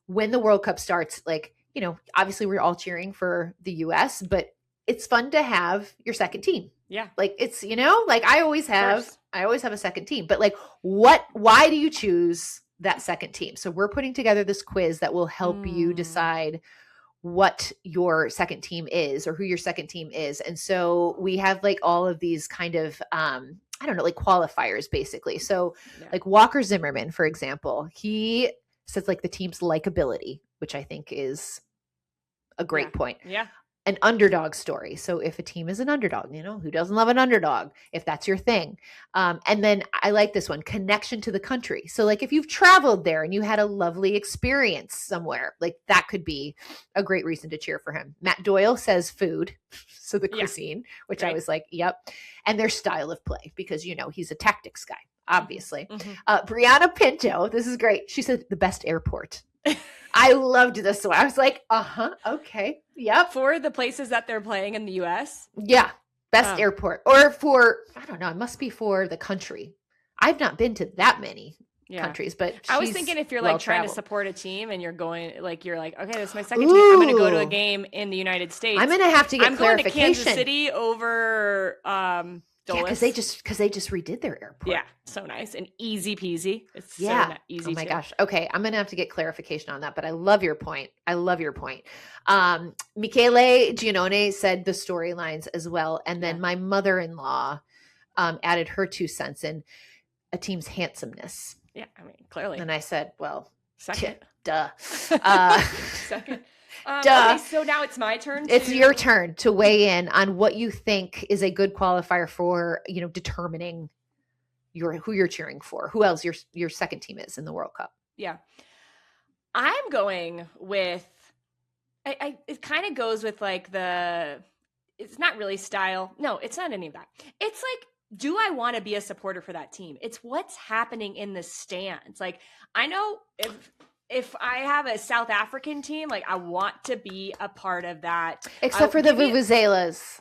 when the World Cup starts. Like, you know, obviously we're all cheering for the US, but it's fun to have your second team. Yeah. Like it's, you know, like I always have a second team, but like why do you choose that second team? So we're putting together this quiz that will help you decide what your second team is or who your second team is. And so we have like all of these kind of, I don't know, like qualifiers basically. So like Walker Zimmerman, for example, he says like the team's likability, which I think is a great point. Yeah. An underdog story. So if a team is an underdog, you know, who doesn't love an underdog if that's your thing? And then I like this one, connection to the country. So like if you've traveled there and you had a lovely experience somewhere, like that could be a great reason to cheer for him. Matt Doyle says food. So the cuisine, which I was like, yep. And their style of play, because, you know, he's a tactics guy, obviously. Brianna Pinto, this is great. She said the best airport. I loved this one. I was like, okay. Yep. For the places that they're playing in the US? Yeah. Best airport. Or for, I don't know, it must be for the country. I've not been to that many countries, but I was thinking if you're like trying to support a team and you're going, like, you're like, okay, this is my second team. I'm going to go to a game in the United States. I'm going to have to get clarification. I'm going to Kansas City over Yeah, because they just redid their airport. Yeah, so nice and easy peasy. It's so easy. Oh my gosh. Okay, I'm gonna have to get clarification on that, but I love your point. Michele Giannone said the storylines as well, and then my mother-in-law added her 2 cents in a team's handsomeness. Yeah, I mean, clearly. And I said, well, second. Duh. Second. Duh. Okay, so now it's my turn. It's your turn to weigh in on what you think is a good qualifier for, determining who you're cheering for. Who else your second team is in the World Cup. Yeah. I'm going with it kind of goes with like it's not really style. No, it's not any of that. It's like, do I want to be a supporter for that team? It's what's happening in the stands. Like, I know if I have a South African team, like I want to be a part of that. Except for the Vuvuzelas.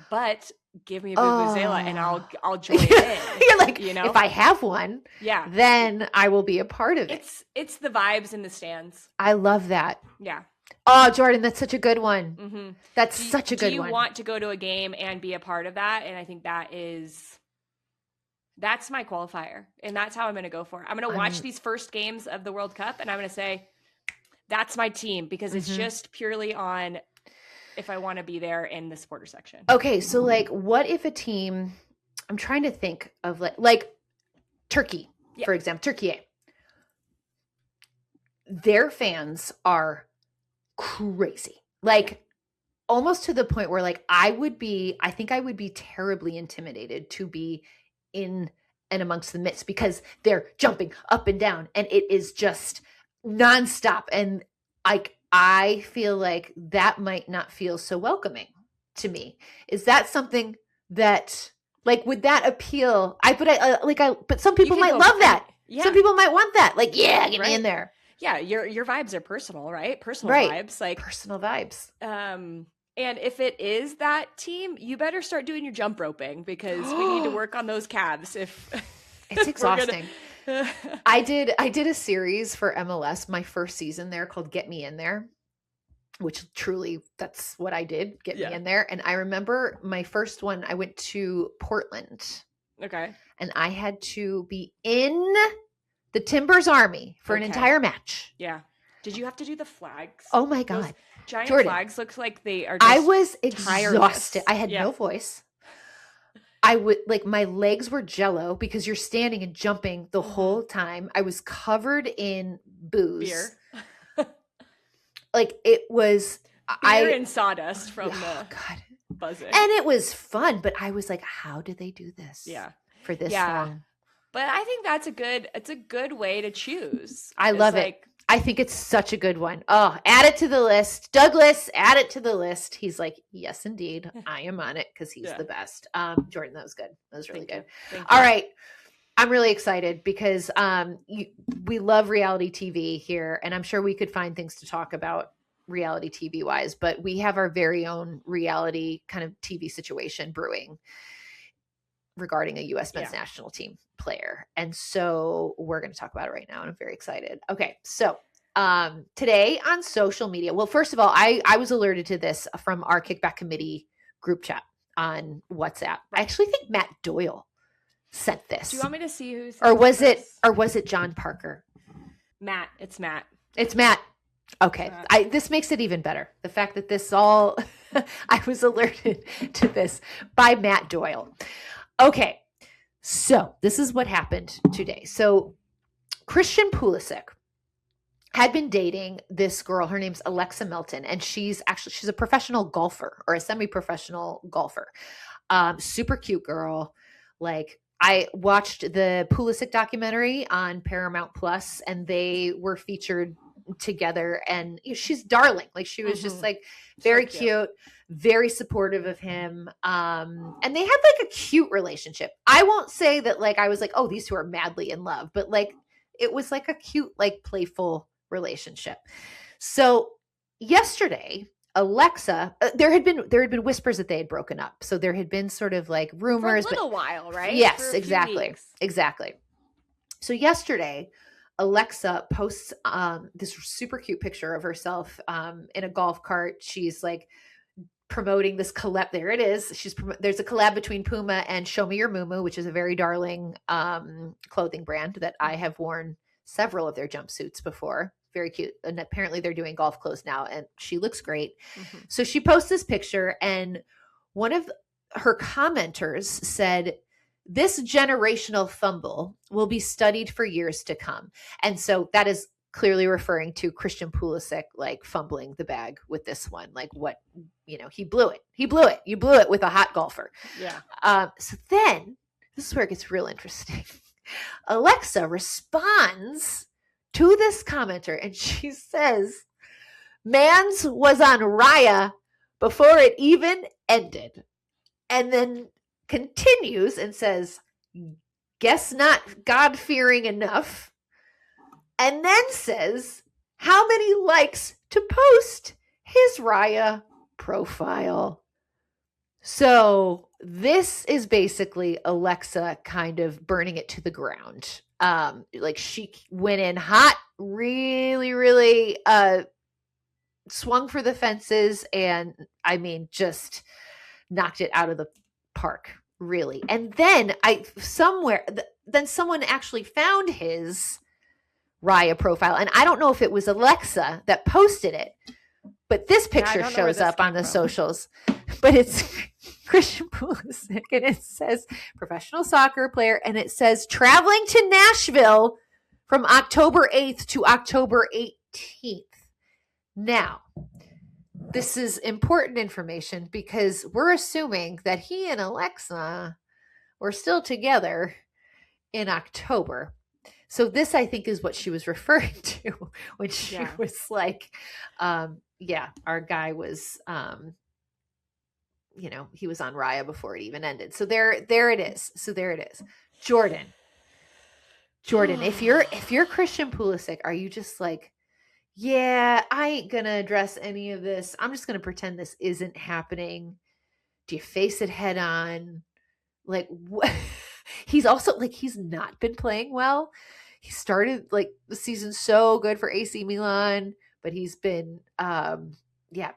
But give me a Vuvuzela and I'll join in. You're like, if I have one, then I will be a part of it. It's the vibes in the stands. I love that. Yeah. Oh, Jordan, that's such a good one. Mm-hmm. That's such a good one. Do you want to go to a game and be a part of that? And I think that's my qualifier. And that's how I'm going to go for it. I'm going to watch these first games of the World Cup and I'm going to say, that's my team, because it's just purely on if I want to be there in the supporter section. Okay. So like, what if a team, I'm trying to think of like Turkey, for example, Turkey, their fans are crazy. Like almost to the point where like, I think I would be terribly intimidated to be in and amongst the midst, because they're jumping up and down and it is just nonstop. And I feel like that might not feel so welcoming to me. Is that something that like, would that appeal? But some people might love that. Yeah. Some people might want that. Like, get me in there. Yeah. Your vibes are personal, right? Personal vibes, like personal vibes. And if it is that team, you better start doing your jump roping, because we need to work on those calves. It's exhausting. I did a series for MLS my first season there called Get Me In There, which truly that's what I did, get me in there. And I remember my first one, I went to Portland. Okay. And I had to be in the Timbers Army for an entire match. Yeah. Did you have to do the flags? Oh my God. Those giant Jordan, flags look like they are just I was exhausted. tireless. I had no voice. I would my legs were jello because you're standing and jumping the whole time. I was covered in booze. Beer. It was beer and sawdust from the buzzing. And it was fun, but I was like, how do they do this? Yeah. For this long. But I think it's a good way to choose. I love it. I think it's such a good one. Oh, add it to the list. Douglas, add it to the list. He's like, yes, indeed. I am on it because he's the best. Jordan, that was good. That was really good. All right. I'm really excited because we love reality TV here, and I'm sure we could find things to talk about reality TV wise, but we have our very own reality kind of TV situation brewing regarding a U.S. men's national team player. And so we're going to talk about it right now, and I'm very excited. Okay. So today on social media, well, first of all, I was alerted to this from our Kickback Committee group chat on WhatsApp. I actually think Matt Doyle sent this. Do you want me to see who's or was it John Parker? Matt. It's Matt. It's Matt. Okay. This makes it even better. The fact that this all I was alerted to this by Matt Doyle. Okay. So this is what happened today. So Christian Pulisic had been dating this girl. Her name's Alexa Melton, and she's a professional golfer, or a semi-professional golfer. Super cute girl. Like, I watched the Pulisic documentary on Paramount Plus, and they were featured together, and she's darling. Like, she was just like very so cute, very supportive of him. And they had like a cute relationship. I won't say that like I was like, oh, these two are madly in love, but like it was like a cute, like playful relationship. So yesterday, Alexa, there had been whispers that they had broken up. So there had been sort of like rumors, for a little while, right? Yes, exactly. So yesterday, Alexa posts this super cute picture of herself in a golf cart. She's like promoting this collab. There it is. There's a collab between Puma and Show Me Your Mumu, which is a very darling clothing brand that I have worn several of their jumpsuits before. Very cute. And apparently they're doing golf clothes now, and she looks great. Mm-hmm. So she posts this picture, and one of her commenters said, "This generational fumble will be studied for years to come." And so that is clearly referring to Christian Pulisic, like fumbling the bag with this one. Like what, he blew it. You blew it with a hot golfer. Yeah. So then this is where it gets real interesting. Alexa responds to this commenter, and she says, "Mans was on Raya before it even ended." And then continues and says, "Guess not God-fearing enough." And then says, "How many likes to post his Raya profile?" So this is basically Alexa kind of burning it to the ground. Like she went in hot, really, really swung for the fences, and I mean, just knocked it out of the park, really. And then then someone actually found his Raya profile, and I don't know if it was Alexa that posted it, but this picture shows up on the socials. But it's Christian Pulisic, and it says professional soccer player, and it says traveling to Nashville from October 8th to October 18th. Now, this is important information because we're assuming that he and Alexa were still together in October. So this, I think, is what she was referring to when she was like, our guy was, he was on Raya before it even ended. So there it is. So there it is. Jordan, if you're Christian Pulisic, are you just like, yeah, I ain't going to address any of this. I'm just going to pretend this isn't happening. Do you face it head on? Like, what? He's also like, he's not been playing well. He started like the season so good for AC Milan, but he's been,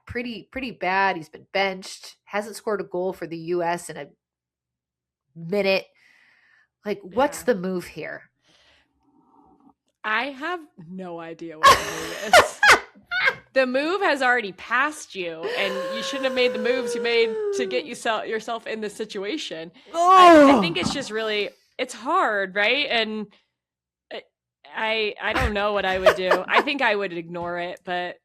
pretty bad. He's been benched, hasn't scored a goal for the US in a minute. Like, what's the move here? I have no idea what the move is. The move has already passed you, and you shouldn't have made the moves you made to get yourself in this situation. I think it's just really, it's hard, right? And I don't know what I would do. I think I would ignore it, but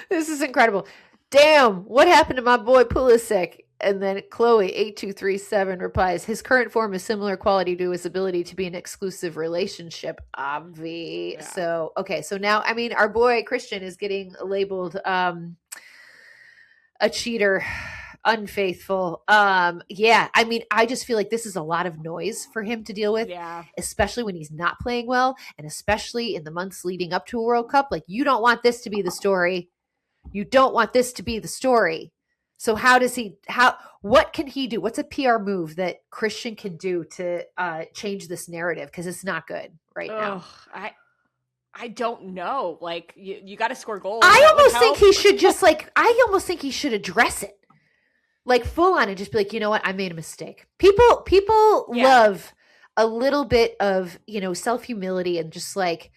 this is incredible. Damn, what happened to my boy Pulisic? And then Chloe 8237 replies, his current form is similar quality to his ability to be an exclusive relationship. Obvi. Yeah. So, okay. So now, I mean, our boy Christian is getting labeled a cheater, unfaithful. Yeah. I mean, I just feel like this is a lot of noise for him to deal with, especially when he's not playing well, and especially in the months leading up to a World Cup. Like, you don't want this to be the story. You don't want this to be the story. So what can he do? What's a PR move that Christian can do to change this narrative? Because it's not good now. I don't know. Like, you got to score goals. I almost think he should just address it, like full on, and just be like, you know what? I made a mistake. People love a little bit of, self-humility and just like,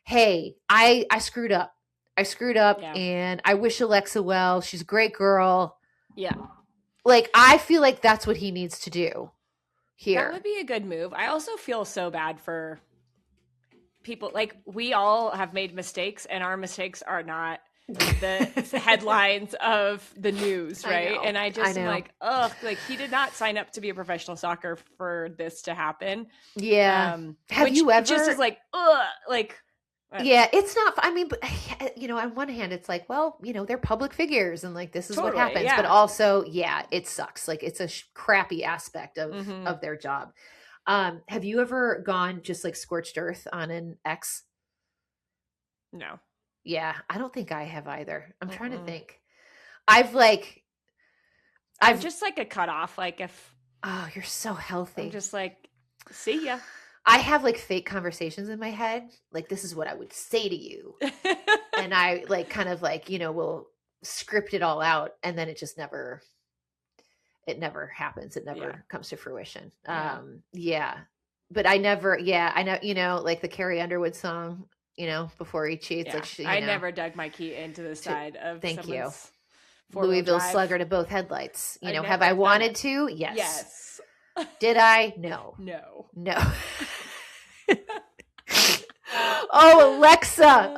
hey, I screwed up. And I wish Alexa well. She's a great girl. Yeah. Like, I feel like that's what he needs to do here. That would be a good move. I also feel so bad for people. Like, we all have made mistakes, and our mistakes are not the headlines of the news, right? And I just am like, like, he did not sign up to be a professional soccer for this to happen. Yeah. Have you ever? Just is like, yeah, it's not, I mean, but, on one hand, it's like, well, they're public figures, and like, this is what happens. Yeah. But also, it sucks. Like, it's a crappy aspect of their job. Have you ever gone just like scorched earth on an ex? No. Yeah, I don't think I have either. I'm trying to think. I've just like a cutoff. Like, if. Oh, you're so healthy. I'm just like, see ya. I have like fake conversations in my head. Like, this is what I would say to you. And I like kind of like, will script it all out, and then it just never happens. It never comes to fruition. But I know, like the Carrie Underwood song, before he cheats. I never dug my key into the side of Louisville drive. Slugger to both headlights. Have I wanted to? Yes. Did I? No. No. Oh, Alexa.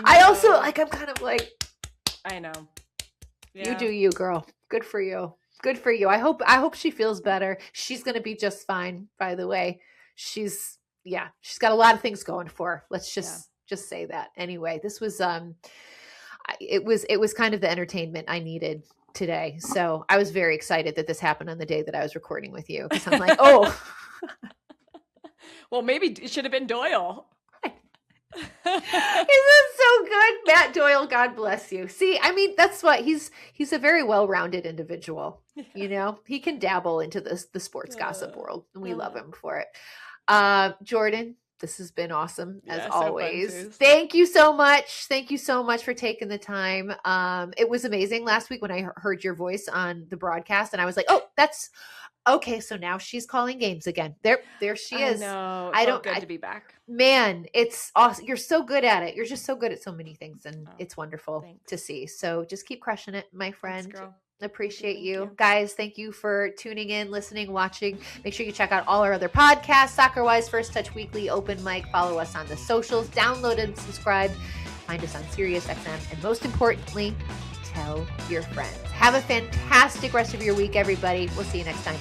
I also I'm kind of like, I know. Yeah. You do you, girl. Good for you. I hope she feels better. She's going to be just fine, by the way. She's got a lot of things going for her. Let's just say that. Anyway, this was it was kind of the entertainment I needed today. So I was very excited that this happened on the day that I was recording with you, because I'm like, oh. Well, maybe it should have been Doyle. Isn't so good? Matt Doyle, God bless you. See, I mean, that's what he's a very well-rounded individual. He can dabble into the sports gossip world, and we love him for it. Jordan, this has been awesome as always. So fun, Thank you so much. Thank you so much for taking the time. It was amazing last week when I heard your voice on the broadcast, and I was like, oh, that's okay. So now she's calling games again. There she is. Good to be back. Man, it's awesome. You're so good at it. You're just so good at so many things, and it's wonderful to see. So just keep crushing it, my friend. Thanks, girl. Appreciate you. Guys, thank you for tuning in, listening, watching. Make sure you check out all our other podcasts, Soccer Wise, First Touch Weekly, Open Mic. Follow us on the socials. Download and subscribe. Find us on SiriusXM. And most importantly, tell your friends. Have a fantastic rest of your week, everybody. We'll see you next time.